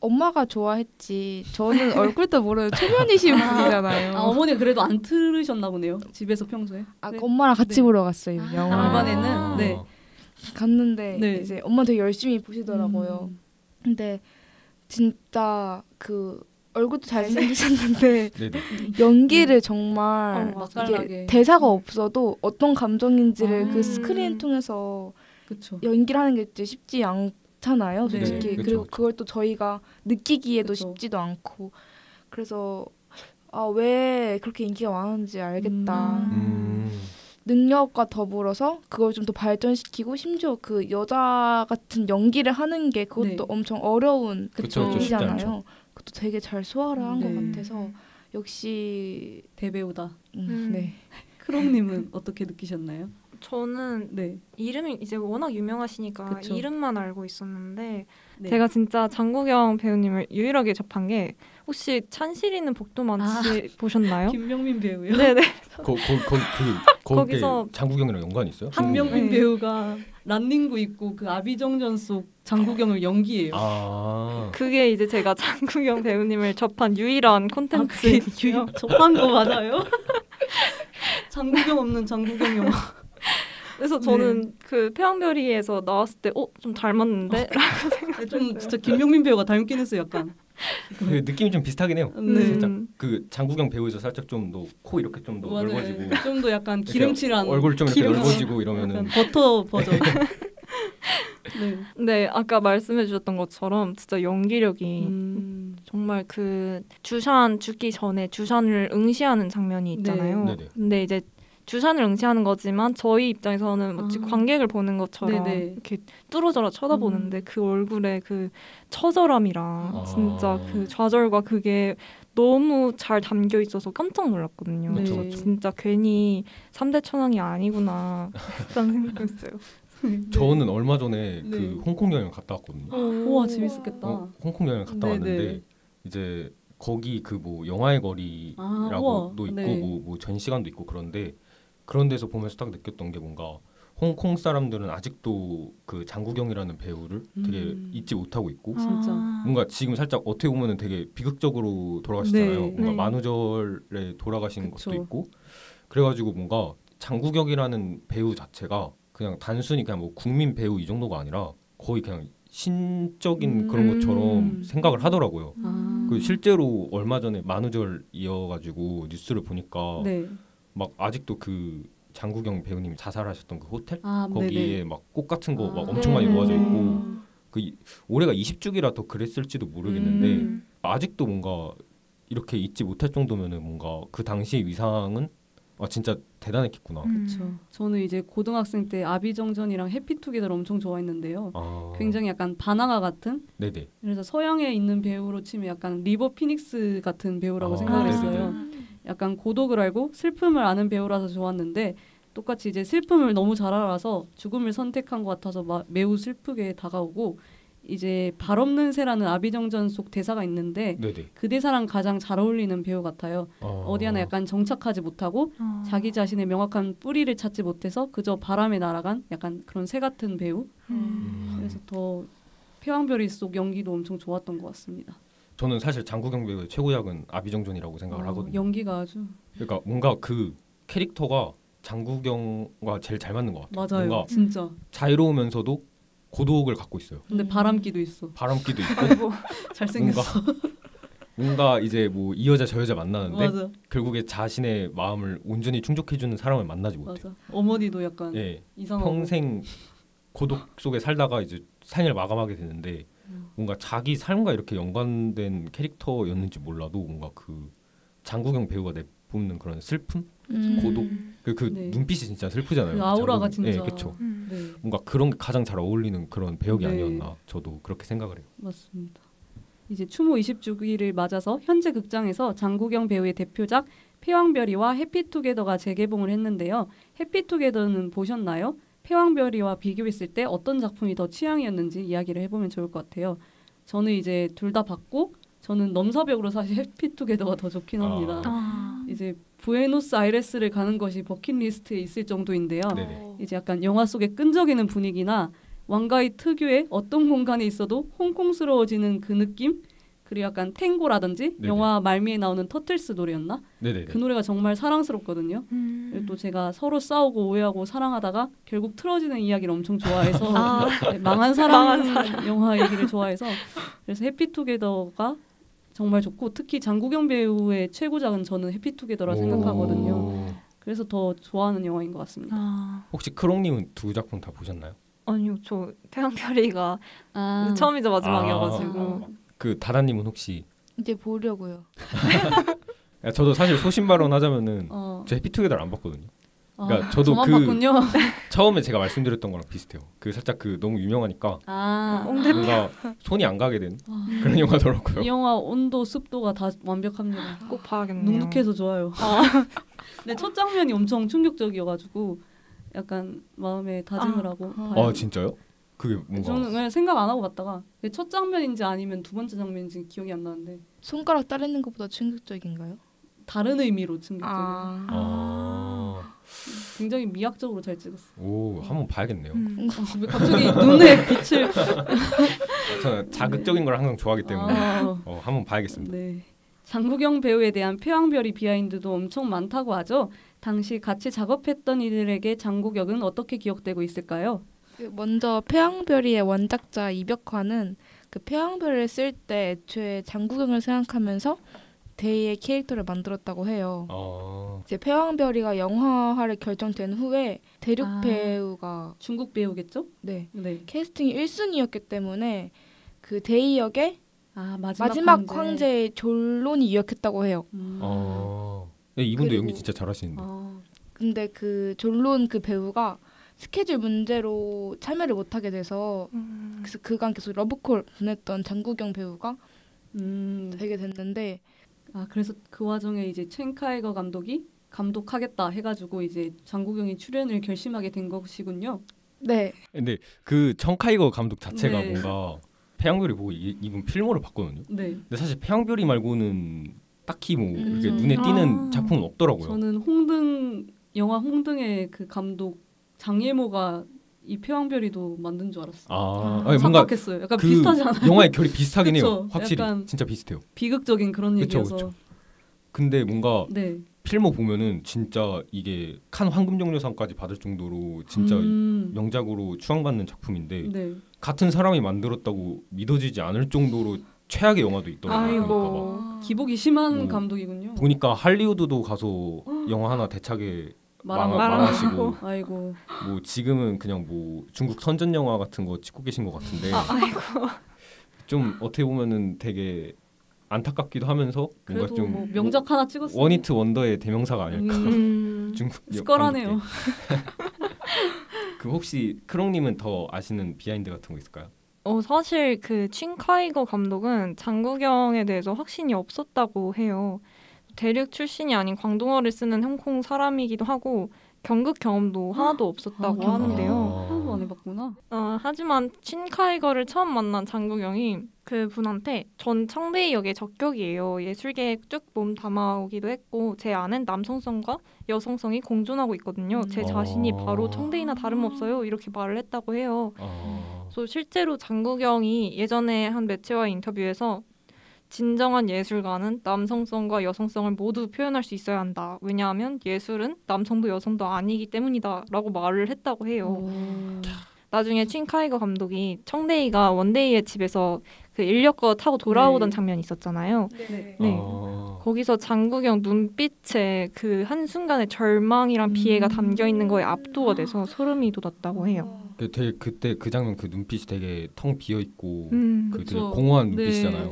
엄마가 좋아했지 저는 얼굴도 모르는 초면이신 분이잖아요. 어머니가 그래도 안 틀으셨나 보네요. 집에서 평소에. 네. 엄마랑 같이 네. 보러 갔어요. 영화. 이번에는 네. 갔는데 네. 이제 엄마 되게 열심히 보시더라고요. 근데 진짜 그 얼굴도 잘생기셨는데 네네. 연기를 정말 맛깔나게. 이게 대사가 없어도 어떤 감정인지를 아. 그 스크린 통해서 그렇죠. 연기를 하는 게 이제 쉽지 않잖아요, 네. 솔직히. 그쵸, 그리고 그쵸. 그걸 또 저희가 느끼기에도 그쵸. 쉽지도 않고 그래서 왜 그렇게 인기가 많은지 알겠다. 능력과 더불어서 그걸 좀 더 발전시키고 심지어 그 여자 같은 연기를 하는 게 그것도 네. 엄청 어려운 그쵸, 쉽지 일이잖아요. 않죠. 그것도 되게 잘 소화를 한 것 네. 같아서 역시 대배우다. 네. 크롱님은 어떻게 느끼셨나요? 저는 네. 이름이 이제 워낙 유명하시니까 그쵸. 이름만 알고 있었는데 네. 제가 진짜 장국영 배우님을 유일하게 접한 게 혹시 찬실이는 복도 많지 보셨나요? 김명민 배우요. 네네. 거기에 거기서- 장국영이랑 연관이 있어요? 김명민 네. 배우가 란닝구 입고 그 아비정전 속 장국영을 연기해요. 아. 그게 이제 제가 장국영 배우님을 접한 유일한 콘텐츠예요. 접한 거 맞아요? 장국영 없는 장국영 영화. 그래서 저는 그 태양별이에서 나왔을 때 좀 닮았는데 좀 진짜 김명민 배우가 닮긴 했어요, 약간. 그 느낌이 좀 비슷하긴 해요. 네. 살짝 그 장국영 배우에서 살짝 좀 더 코 이렇게 좀 더 넓어지고 좀 더 약간 이렇게 기름칠한 얼굴 좀 이렇게 기름칠. 넓어지고 이러면은 약간 버터 버전. 네. 네, 아까 말씀해 주셨던 것처럼 진짜 연기력이 정말 그 주샨 죽기 전에 주샨을 응시하는 장면이 있잖아요. 네. 네네. 근데 이제 주샨을 응시하는 거지만 저희 입장에서는 마치 관객을 보는 것처럼 네네. 이렇게 뚫어져라 쳐다보는데 그 얼굴에 그 처절함이랑 아. 진짜 그 좌절과 그게 너무 잘 담겨 있어서 깜짝 놀랐거든요. 네. 저 진짜 괜히 3대 천왕이 아니구나 그런 생각했어요. 저는 얼마 전에 네. 그 홍콩 여행 갔다 왔거든요. 우와 재밌었겠다. 홍콩 여행 갔다 네네. 왔는데 이제 거기 그 뭐 영화의 거리라고도 우와. 있고 네. 뭐 전시관도 있고 그런데 그런 데서 보면서 딱 느꼈던 게 뭔가 홍콩 사람들은 아직도 그 장국영이라는 배우를 되게 잊지 못하고 있고 진짜. 뭔가 지금 살짝 어떻게 보면은 되게 비극적으로 돌아가시잖아요. 네. 뭔가 네. 만우절에 돌아가신 그쵸. 것도 있고 그래가지고 뭔가 장국영이라는 배우 자체가 그냥 단순히 그냥 뭐 국민 배우 이 정도가 아니라 거의 그냥 신적인 그런 것처럼 생각을 하더라고요. 그 실제로 얼마 전에 만우절 이어가지고 뉴스를 보니까 네. 막 아직도 그 장국영 배우님이 자살하셨던 그 호텔 네네. 거기에 막 꽃 같은 거 막 아, 엄청 많이 네. 놓아져 있고 올해가 20주기라 더 그랬을지도 모르겠는데 아직도 뭔가 이렇게 잊지 못할 정도면은 뭔가 그 당시 위상은 진짜 대단했겠구나. 그렇죠. 저는 이제 고등학생 때 아비정전이랑 해피투게더를 엄청 좋아했는데요. 굉장히 약간 바나나 같은. 네네. 그래서 서양에 있는 배우로 치면 약간 리버 피닉스 같은 배우라고 생각을 했어요. 약간 고독을 알고 슬픔을 아는 배우라서 좋았는데 똑같이 이제 슬픔을 너무 잘 알아서 죽음을 선택한 것 같아서 매우 슬프게 다가오고 이제 발 없는 새라는 아비정전 속 대사가 있는데 네네. 그 대사랑 가장 잘 어울리는 배우 같아요. 어디 하나 약간 정착하지 못하고 자기 자신의 명확한 뿌리를 찾지 못해서 그저 바람에 날아간 약간 그런 새 같은 배우. 그래서 더 태양별이 속 연기도 엄청 좋았던 것 같습니다. 저는 사실 장국영 배우의 최고작은 아비정전이라고 생각을 하거든요. 연기가 아주 그러니까 뭔가 그 캐릭터가 장국영과 제일 잘 맞는 것 같아요. 맞아요. 뭔가 진짜. 자유로우면서도 고독을 갖고 있어요. 근데 바람기도 있어. 바람기도 있고 잘생겼어. 뭔가 이제 뭐 이 여자 저 여자 만나는데 맞아. 결국에 자신의 마음을 온전히 충족해주는 사람을 만나지 못해. 맞아. 어머니도 약간 예, 이상하고. 평생 고독 속에 살다가 이제 생을 마감하게 되는데 뭔가 자기 삶과 이렇게 연관된 캐릭터였는지 몰라도 뭔가 그 장국영 배우가 내뿜는 그런 슬픔, 고독, 그 네. 눈빛이 진짜 슬프잖아요. 그 아우라가 진짜. 예, 그렇죠. 네, 뭔가 그런 게 가장 잘 어울리는 그런 배역이 네. 아니었나 저도 그렇게 생각을 해요. 맞습니다. 이제 추모 20주기를 맞아서 현재 극장에서 장국영 배우의 대표작 패왕별이와 해피투게더가 재개봉을 했는데요. 해피투게더는 보셨나요? 패왕별이와 비교했을 때 어떤 작품이 더 취향이었는지 이야기를 해보면 좋을 것 같아요. 저는 이제 둘 다 봤고 저는 넘사벽으로 사실 해피투게더가 더 좋긴 합니다. 이제 부에노스아이레스를 가는 것이 버킷리스트에 있을 정도인데요. 네네. 이제 약간 영화 속의 끈적이는 분위기나 왕가의 특유의 어떤 공간에 있어도 홍콩스러워지는 그 느낌? 그리고 약간 탱고라든지 네네. 영화 말미에 나오는 터틀스 노래였나? 네네네. 그 노래가 정말 사랑스럽거든요. 그리고 또 제가 서로 싸우고 오해하고 사랑하다가 결국 틀어지는 이야기를 엄청 좋아해서 네, 망한 사랑 영화 얘기를 좋아해서 그래서 해피투게더가 정말 좋고 특히 장국영 배우의 최고작은 저는 해피투게더라 생각하거든요. 그래서 더 좋아하는 영화인 것 같습니다. 혹시 크롱님은 두 작품 다 보셨나요? 아니요, 저 태양별이가 처음이자 마지막이어가지고. 그 다다님은 혹시? 이제 보려고요. 저도 사실 소신 발언하자면은 저 해피투게더를 안 봤거든요. 그러니까 저도 저만 그 봤군요. 처음에 제가 말씀드렸던 거랑 비슷해요. 그 살짝 그 너무 유명하니까 뭔가 손이 안 가게 된 그런 영화더라고요. 이 영화 온도 습도가 다 완벽합니다. 꼭 봐야겠네요. 눅눅해서 좋아요. 근데 첫 장면이 엄청 충격적이어가지고 약간 마음에 다짐을 하고 봐요. 아 진짜요? 그게 뭔가 저는 그냥 생각 안 하고 봤다가 첫 장면인지 아니면 두 번째 장면인지 기억이 안 나는데 손가락 따르는 것보다 충격적인가요? 다른 의미로 충격적이에요. 굉장히 미학적으로 잘 찍었어요. 오 한번 봐야겠네요. 왜 갑자기 눈에 빛을 저는 자극적인 걸 항상 좋아하기 때문에 한번 봐야겠습니다. 네. 장국영 배우에 대한 패왕별이 비하인드도 엄청 많다고 하죠. 당시 같이 작업했던 이들에게 장국영은 어떻게 기억되고 있을까요? 먼저 패왕별이의 원작자 이벽화는 그 패왕별을 쓸 때 애초에 장국영을 생각하면서 대의의 캐릭터를 만들었다고 해요. 이제 패왕별이가 영화화를 결정된 후에 대륙 배우가 중국 배우겠죠? 네. 네. 캐스팅이 1순위였기 때문에 그 대의 역의 마지막 황제의 졸론이 이역했다고 해요. 네, 이분도 그리고- 연기 진짜 잘하시는데. 근데 그 졸론 그 배우가 스케줄 문제로 참여를 못하게 돼서 그래서 그간 계속 러브콜 보냈던 장국영 배우가 되게 됐는데 그래서 그 와중에 이제 첸카이거 감독이 감독하겠다 해가지고 이제 장국영이 출연을 결심하게 된 것이군요. 네. 근데 그 청카이거 감독 자체가 네. 뭔가 패왕별이 보고 이분 필모를 봤거든요. 네. 근데 사실 패왕별이 말고는 딱히 뭐 이렇게 눈에 띄는 작품은 없더라고요. 저는 영화 홍등의 그 감독 장예모가 이 패왕별이도 만든 줄 알았어요. 아니, 뭔가 착각했어요. 약간 그 비슷하지 않아요? 영화의 결이 비슷하긴 해요. 그쵸? 확실히 약간 진짜 비슷해요. 비극적인 그런 그쵸, 얘기여서. 그쵸. 근데 뭔가 네. 필모 보면은 진짜 이게 칸 황금종려상까지 받을 정도로 진짜 명작으로 추앙받는 작품인데 네. 같은 사람이 만들었다고 믿어지지 않을 정도로 최악의 영화도 있더라고요. 아이고. 그러니까 막 기복이 심한 감독이군요. 보니까 할리우드도 가서 영화 하나 대차게 말하고. 망하시고 아이고. 뭐 지금은 그냥 뭐 중국 선전 영화 같은 거 찍고 계신 것 같은데 좀 어떻게 보면은 되게 안타깝기도 하면서 뭔가 그래도 좀 뭐 명작 하나 찍었어요. 원히트 원더의 대명사가 아닐까. 중국 스컬하네요. 그 혹시 크롱님은 더 아시는 비하인드 같은 거 있을까요? 사실 그 칭카이거 감독은 장국영에 대해서 확신이 없었다고 해요. 대륙 출신이 아닌 광동어를 쓰는 홍콩 사람이기도 하고 경극 경험도 하나도 없었다고 하는데요. 하나도 안 해봤구나. 하지만 칭카이거를 처음 만난 장국영이 그 분한테 전 청대이 역의 적격이에요. 예술계에 쭉 몸 담아오기도 했고 제 안엔 남성성과 여성성이 공존하고 있거든요. 제 자신이 바로 청대이나 다름없어요. 이렇게 말을 했다고 해요. 그래서 실제로 장국영이 예전에 한 매체와의 인터뷰에서 진정한 예술가는 남성성과 여성성을 모두 표현할 수 있어야 한다. 왜냐하면 예술은 남성도 여성도 아니기 때문이다. 라고 말을 했다고 해요. 나중에 칭카이거 감독이 청대이가 원데이의 집에서 그 인력거 타고 돌아오던 장면이 있었잖아요. 네. 네. 거기서 장국영 눈빛에 그 한순간의 절망이랑 비애가 담겨 있는 거에 압도가 돼서 소름이 돋았다고 해요. 되게 그때 그 장면 그 눈빛이 되게 텅 비어 있고 그 되게 그쵸. 공허한 네. 눈빛이잖아요.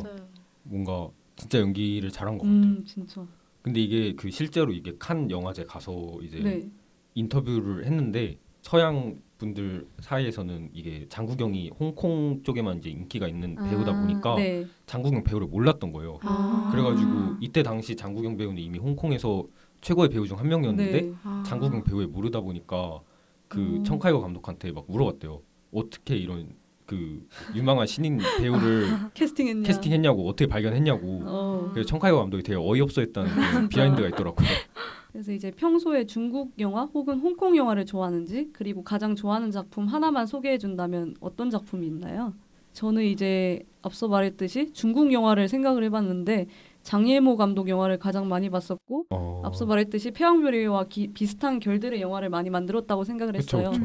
뭔가 진짜 연기를 잘한 것 같아요. 진짜. 근데 이게 그 실제로 이게 칸 영화제 가서 이제 네. 인터뷰를 했는데 서양 분들 사이에서는 이게 장국영이 홍콩 쪽에만 이제 인기가 있는 배우다 보니까 네. 장국영 배우를 몰랐던 거예요. 그래가지고 이때 당시 장국영 배우는 이미 홍콩에서 최고의 배우 중 한 명이었는데 네. 장국영 배우에 모르다 보니까 그 청카이거 감독한테 막 물어봤대요. 어떻게 이런 그 유망한 신인 배우를 캐스팅했냐고 어떻게 발견했냐고. 그래서 청카이거 감독이 되게 어이없어했다는 그 비하인드가 있더라고요. 그래서 이제 평소에 중국 영화 혹은 홍콩 영화를 좋아하는지 그리고 가장 좋아하는 작품 하나만 소개해 준다면 어떤 작품이 있나요? 저는 이제 앞서 말했듯이 중국 영화를 생각을 해봤는데 장예모 감독 영화를 가장 많이 봤었고 앞서 말했듯이 폐왕묘리와 비슷한 결들의 영화를 많이 만들었다고 생각을 했어요. 그쵸.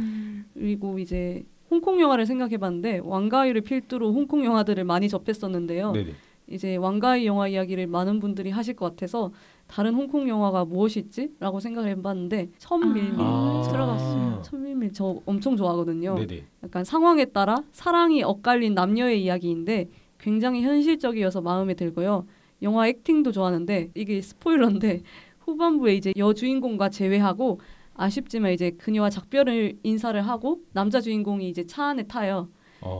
그리고 이제 홍콩 영화를 생각해봤는데 왕가위를 필두로 홍콩 영화들을 많이 접했었는데요. 네네. 이제 왕가위 영화 이야기를 많은 분들이 하실 것 같아서 다른 홍콩 영화가 무엇이 있지? 라고 생각을 해봤는데 천밀밀 들어봤어요. 천밀밀 저 엄청 좋아하거든요. 네네. 약간 상황에 따라 사랑이 엇갈린 남녀의 이야기인데 굉장히 현실적이어서 마음에 들고요. 영화 액팅도 좋아하는데 이게 스포일러인데 후반부에 이제 여주인공과 재회하고 아쉽지만 이제 그녀와 작별을 인사를 하고 남자 주인공이 이제 차 안에 타요.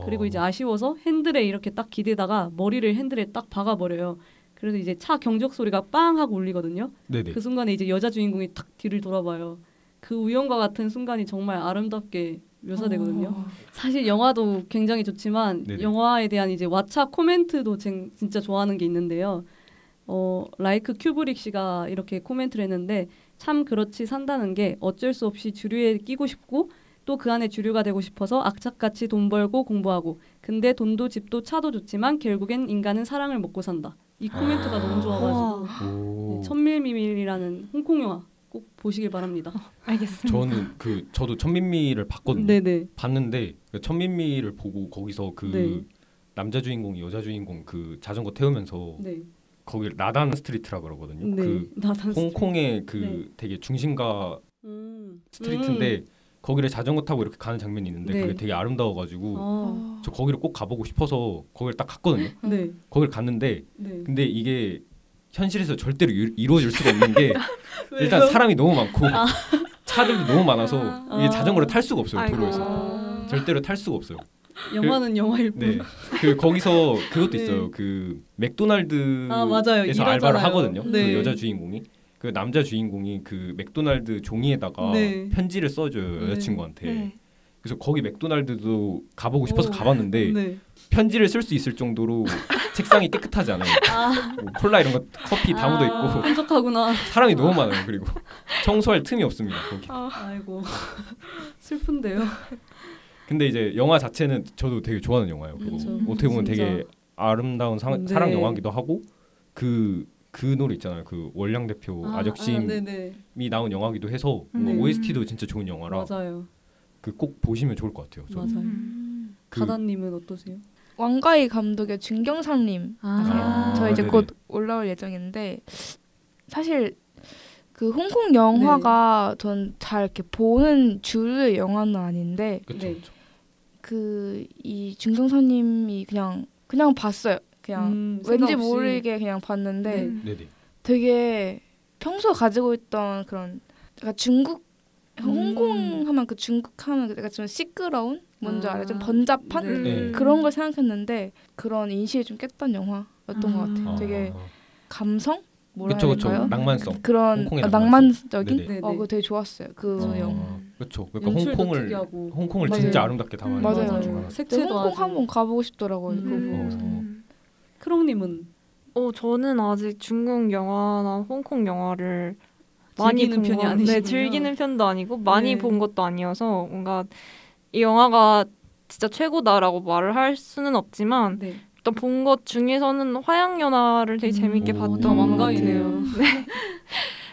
그리고 이제 아쉬워서 핸들에 이렇게 딱 기대다가 머리를 핸들에 딱 박아버려요. 그래서 이제 차 경적 소리가 빵 하고 울리거든요. 네네. 그 순간에 이제 여자 주인공이 탁 뒤를 돌아봐요. 그 우연과 같은 순간이 정말 아름답게 묘사되거든요. 사실 영화도 굉장히 좋지만 네네. 영화에 대한 이제 왓챠 코멘트도 진짜 좋아하는 게 있는데요. 라이크 큐브릭 씨가 이렇게 코멘트를 했는데 참 그렇지 산다는 게 어쩔 수 없이 주류에 끼고 싶고 또 그 안에 주류가 되고 싶어서 악착같이 돈 벌고 공부하고 근데 돈도 집도 차도 좋지만 결국엔 인간은 사랑을 먹고 산다. 이 코멘트가 너무 좋아가지고 네, 천밀밀이라는 홍콩 영화 꼭 보시길 바랍니다. 알겠습니다. 저도 천민미를 봤거든요. 네네. 봤는데 그 천민미를 보고 거기서 그 네. 남자 주인공이 여자 주인공 그 자전거 태우면서 네. 거기 라단 스트리트라 그러거든요. 네. 그 나단 홍콩의 그 네. 되게 중심가 스트리트인데 거기를 자전거 타고 이렇게 가는 장면이 있는데 네. 그게 되게 아름다워가지고 저 거기를 꼭 가보고 싶어서 거기를 딱 갔거든요. 네. 거기를 갔는데 네. 근데 이게 현실에서 절대로 이루어질 수가 없는 게 일단 사람이 너무 많고 차들도 너무 많아서 이게 자전거를 탈 수가 없어요. 도로에서 절대로 탈 수가 없어요. 영화는 영화일 뿐. 네. 그 거기서 그것도 네. 있어요. 그 맥도날드에서 맞아요. 알바를 일하잖아요. 하거든요. 네. 그 여자 주인공이 그 남자 주인공이 그 맥도날드 종이에다가 네. 편지를 써줘요 여자친구한테. 네. 그래서 거기 맥도날드도 가보고 싶어서 가봤는데 네. 편지를 쓸 수 있을 정도로 책상이 깨끗하지 않아요. 뭐 콜라 이런 거 커피 다 묻어 있고 한적하구나. 사람이 너무 많아요. 그리고 청소할 틈이 없습니다. 거기. 아이고 슬픈데요. 근데 이제 영화 자체는 저도 되게 좋아하는 영화예요. 그거. 그쵸. 어떻게 보면 진짜. 되게 아름다운 네. 사랑 영화기도 하고 그 노래 있잖아요. 그 월량 대표 아적심이 네네. 나온 영화기도 해서 뭔가 네. OST도 진짜 좋은 영화라 맞아요. 그 꼭 보시면 좋을 것 같아요. 저는. 맞아요. 그- 가다님은 어떠세요? 왕가희 감독의 준경삼님 저 이제 네네. 곧 올라올 예정인데 사실 그 홍콩 영화가 전 잘 이렇게 보는 주류의 영화는 아닌데 그쵸, 네. 그쵸. 그 이 준경삼님이 그냥 봤어요. 그냥 생각 왠지 없이. 모르게 그냥 봤는데 네네. 되게 평소 가지고 있던 그런 약간 중국 홍콩 하면 그 중국 하면 약간 좀 시끄러운 뭔지 알아요? 좀 번잡한 네. 그런 걸 생각했는데 그런 인식이 좀 깼던 영화였던 것 같아요. 되게 감성 뭐라 그쵸 그쵸. 할까요? 낭만성. 그런 홍콩의 낭만적인 네네. 그거 되게 좋았어요. 그 영화. 그렇죠. 그러니까 연출도 특이하고. 홍콩을 맞아요. 진짜 아름답게 담아낸 맞아요. 영화 중 하나. 색채도 홍콩 아주. 한번 가보고 싶더라고요. 그거 보고서. 크롱님은 저는 아직 중국 영화나 홍콩 영화를 많이 즐기는 본 편이 건- 아니시군요. 네, 즐기는 편도 아니고 많이 네. 본 것도 아니어서 뭔가 이 영화가 진짜 최고다라고 말을 할 수는 없지만 네. 일단 본 것 중에서는 화양연화를 되게 재밌게 오. 봤던 다 것 왕가이네요. 같아요. 네.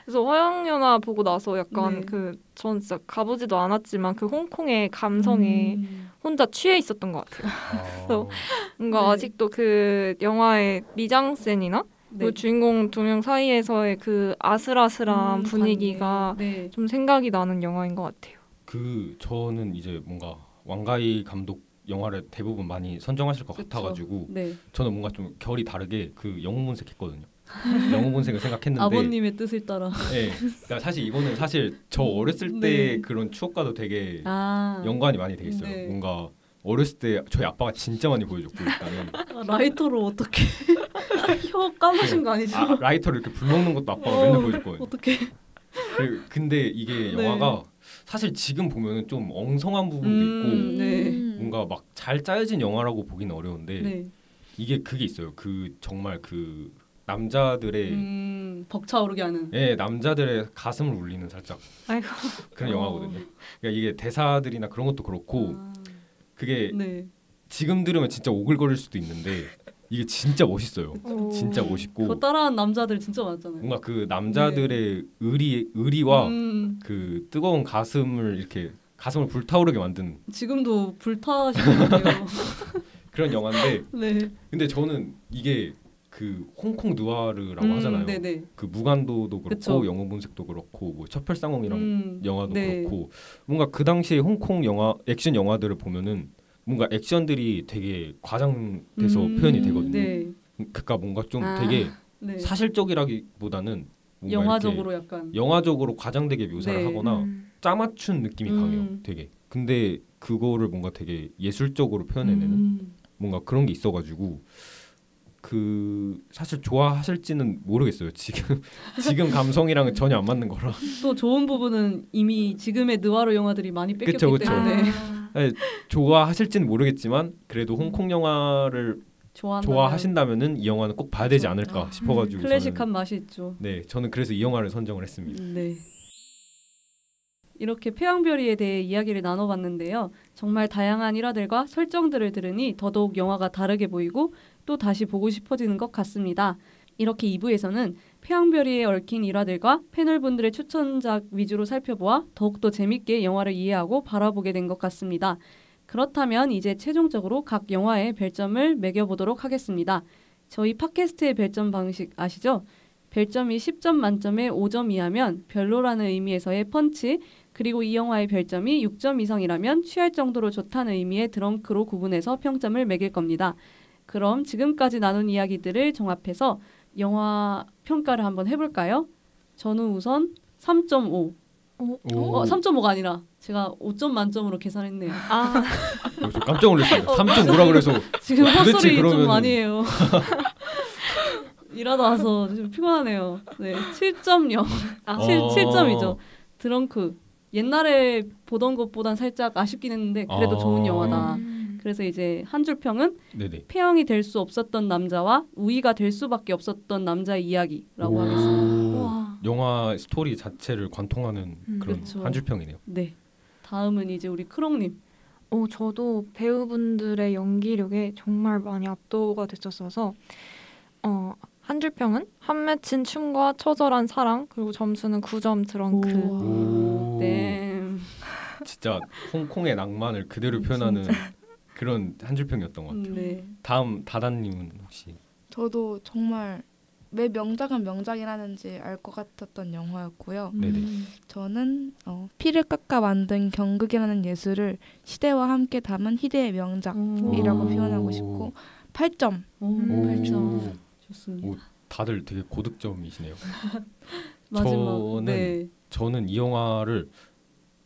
그래서 화양연화 보고 나서 약간 네. 전 진짜 가보지도 않았지만 그 홍콩의 감성에 혼자 취해 있었던 것 같아요. 그래서 뭔가 네. 아직도 그 영화의 미장센이나 네. 그 주인공 두 명 사이에서의 그 아슬아슬한 분위기가 네. 좀 생각이 나는 영화인 것 같아요. 저는 이제 뭔가 왕가희 감독 영화를 대부분 많이 선정하실 것 그쵸. 같아가지고 네. 저는 뭔가 좀 결이 다르게 그 영웅문색 했거든요. 영웅 본색을 생각했는데 아버님의 뜻을 따라. 네, 그러니까 사실 이거는 사실 저 어렸을 때 그런 추억과도 되게 연관이 많이 돼 있어요. 네. 뭔가 어렸을 때 저희 아빠가 진짜 많이 보여줬고 일단은 라이터로 어떻게 혀 까무신 거 아니죠? 라이터를 이렇게 불 먹는 것도 아빠가 맨날 보여줬거든요. 어떻게? 근데 이게 영화가 사실 지금 보면은 좀 엉성한 부분도 있고 네. 뭔가 막 잘 짜여진 영화라고 보기는 어려운데 네. 이게 그게 있어요. 그 정말 그 남자들의 벅차오르게 하는. 예, 남자들의 가슴을 울리는 살짝 아이고. 그런 영화거든요. 그러니까 이게 대사들이나 그런 것도 그렇고 그게 네. 지금 들으면 진짜 오글거릴 수도 있는데 이게 진짜 멋있어요. 진짜 멋있고 그거 따라한 남자들 진짜 많잖아요. 뭔가 그 남자들의 의리와 그 뜨거운 가슴을 이렇게 가슴을 불타오르게 만든 지금도 불타시는 것 같아요. 그런 영화인데 네. 근데 저는 이게 그 홍콩 누아르라고 하잖아요. 네네. 그 무간도도 그렇고 그쵸. 영웅 본색도 그렇고 뭐 첩혈상홍이랑 영화도 네. 그렇고 뭔가 그 당시에 홍콩 영화 액션 영화들을 보면은 뭔가 액션들이 되게 과장돼서 표현이 되거든요. 네. 그러니까 뭔가 좀 되게 네. 사실적이라기보다는 뭔가 영화적으로 약간 영화적으로 과장되게 묘사를 네. 하거나 짜맞춘 느낌이 강해요. 되게. 근데 그거를 뭔가 되게 예술적으로 표현해내는 뭔가 그런 게 있어가지고 그 사실 좋아하실지는 모르겠어요. 지금 감성이랑은 전혀 안 맞는 거라. 또 좋은 부분은 이미 지금의 느와르 영화들이 많이 뺏겼기 그쵸. 때문에 아니, 좋아하실지는 모르겠지만 그래도 홍콩 영화를 좋아하신다면은 이 영화는 꼭 봐야 되지 않을까 싶어가지고 클래식한 맛이 있죠. 네, 저는 그래서 이 영화를 선정을 했습니다. 네. 이렇게 폐왕별이에 대해 이야기를 나눠봤는데요. 정말 다양한 일화들과 설정들을 들으니 더더욱 영화가 다르게 보이고 또 다시 보고 싶어지는 것 같습니다. 이렇게 2부에서는 폐왕별이에 얽힌 일화들과 패널분들의 추천작 위주로 살펴보아 더욱더 재밌게 영화를 이해하고 바라보게 된 것 같습니다. 그렇다면 이제 최종적으로 각 영화의 별점을 매겨보도록 하겠습니다. 저희 팟캐스트의 별점 방식 아시죠? 별점이 10점 만점에 5점 이하면 별로라는 의미에서의 펀치, 그리고 이 영화의 별점이 6점 이상이라면 취할 정도로 좋다는 의미의 드렁크로 구분해서 평점을 매길 겁니다. 그럼 지금까지 나눈 이야기들을 종합해서 영화 평가를 한번 해볼까요? 저는 우선 3.5. 3.5가 아니라 제가 5점 만점으로 계산했네요. 저 깜짝 놀랐어요. 3.5라 그래서 지금 도대체 헛소리 좀 그러면은- 많이 해요. 일하다 와서 좀 피곤하네요. 네, 7.0. 7점이죠. 드렁크. 옛날에 보던 것보단 살짝 아쉽긴 했는데 그래도 좋은 영화다. 그래서 이제 한 줄 평은 네네. 폐왕이 될 수 없었던 남자와 우위가 될 수밖에 없었던 남자의 이야기라고 하겠습니다. 와. 영화 스토리 자체를 관통하는 그런 그렇죠. 한 줄평이네요. 네. 다음은 이제 우리 크롱님. 저도 배우분들의 연기력에 정말 많이 압도가 됐었어서 한 줄 평은 한 맺힌 춤과 처절한 사랑, 그리고 점수는 9점 드렁크. 오. 네. 진짜 홍콩의 낭만을 그대로 표현하는 그런 한 줄평이었던 것 같아요. 네. 다음 다다님은 혹시? 저도 정말 왜 명작은 명작이라는지 알 것 같았던 영화였고요. 네네. 저는 피를 깎아 만든 경극이라는 예술을 시대와 함께 담은 희대의 명작이라고 오. 표현하고 싶고 8점. 8점. 좋습니다. 오, 다들 되게 고득점이시네요. 마지막. 네. 저는 이 영화를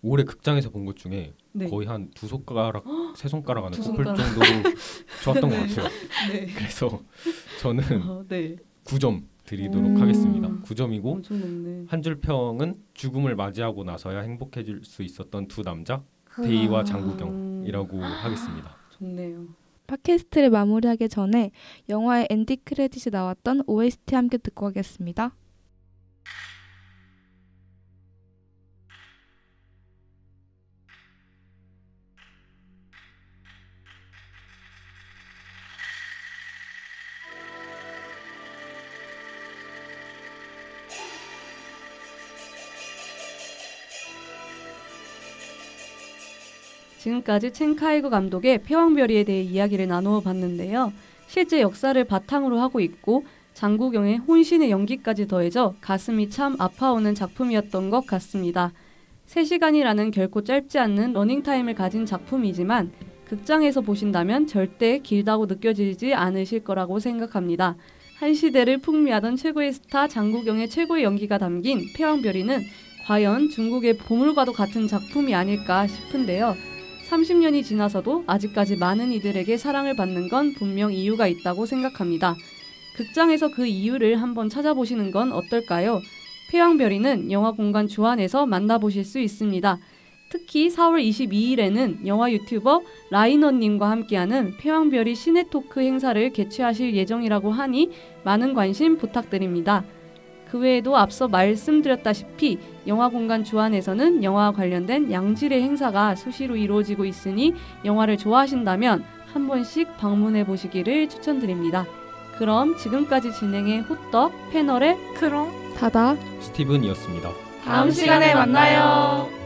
올해 극장에서 본 것 중에 네. 거의 한 두 손가락, 세 손가락 안에 두 꼽힐 손가락. 정도로 좋았던 것 같아요. 네. 그래서 저는 네. 9점 드리도록 하겠습니다. 9점이고 엄청 높네. 한 줄 평은 죽음을 맞이하고 나서야 행복해질 수 있었던 두 남자 데이와 장국영이라고 하겠습니다. 좋네요. 팟캐스트를 마무리하기 전에 영화의 엔딩 크레딧이 나왔던 OST 함께 듣고 가겠습니다. 지금까지 첸 카이거 감독의 폐왕별이에 대해 이야기를 나누어 봤는데요. 실제 역사를 바탕으로 하고 있고 장국영의 혼신의 연기까지 더해져 가슴이 참 아파오는 작품이었던 것 같습니다. 3시간이라는 결코 짧지 않는 러닝타임을 가진 작품이지만 극장에서 보신다면 절대 길다고 느껴지지 않으실 거라고 생각합니다. 한 시대를 풍미하던 최고의 스타 장국영의 최고의 연기가 담긴 패왕별이는 과연 중국의 보물과도 같은 작품이 아닐까 싶은데요. 30년이 지나서도 아직까지 많은 이들에게 사랑을 받는 건 분명 이유가 있다고 생각합니다. 극장에서 그 이유를 한번 찾아보시는 건 어떨까요? 패왕별이는 영화공간 주안에서 만나보실 수 있습니다. 특히 4월 22일에는 영화 유튜버 라이너님과 함께하는 패왕별이 시네토크 행사를 개최하실 예정이라고 하니 많은 관심 부탁드립니다. 그 외에도 앞서 말씀드렸다시피 영화공간 주안에서는 영화와 관련된 양질의 행사가 수시로 이루어지고 있으니 영화를 좋아하신다면 한 번씩 방문해 보시기를 추천드립니다. 그럼 지금까지 진행해 호떡 패널의 크롱 다다 스티븐이었습니다. 다음 시간에 만나요.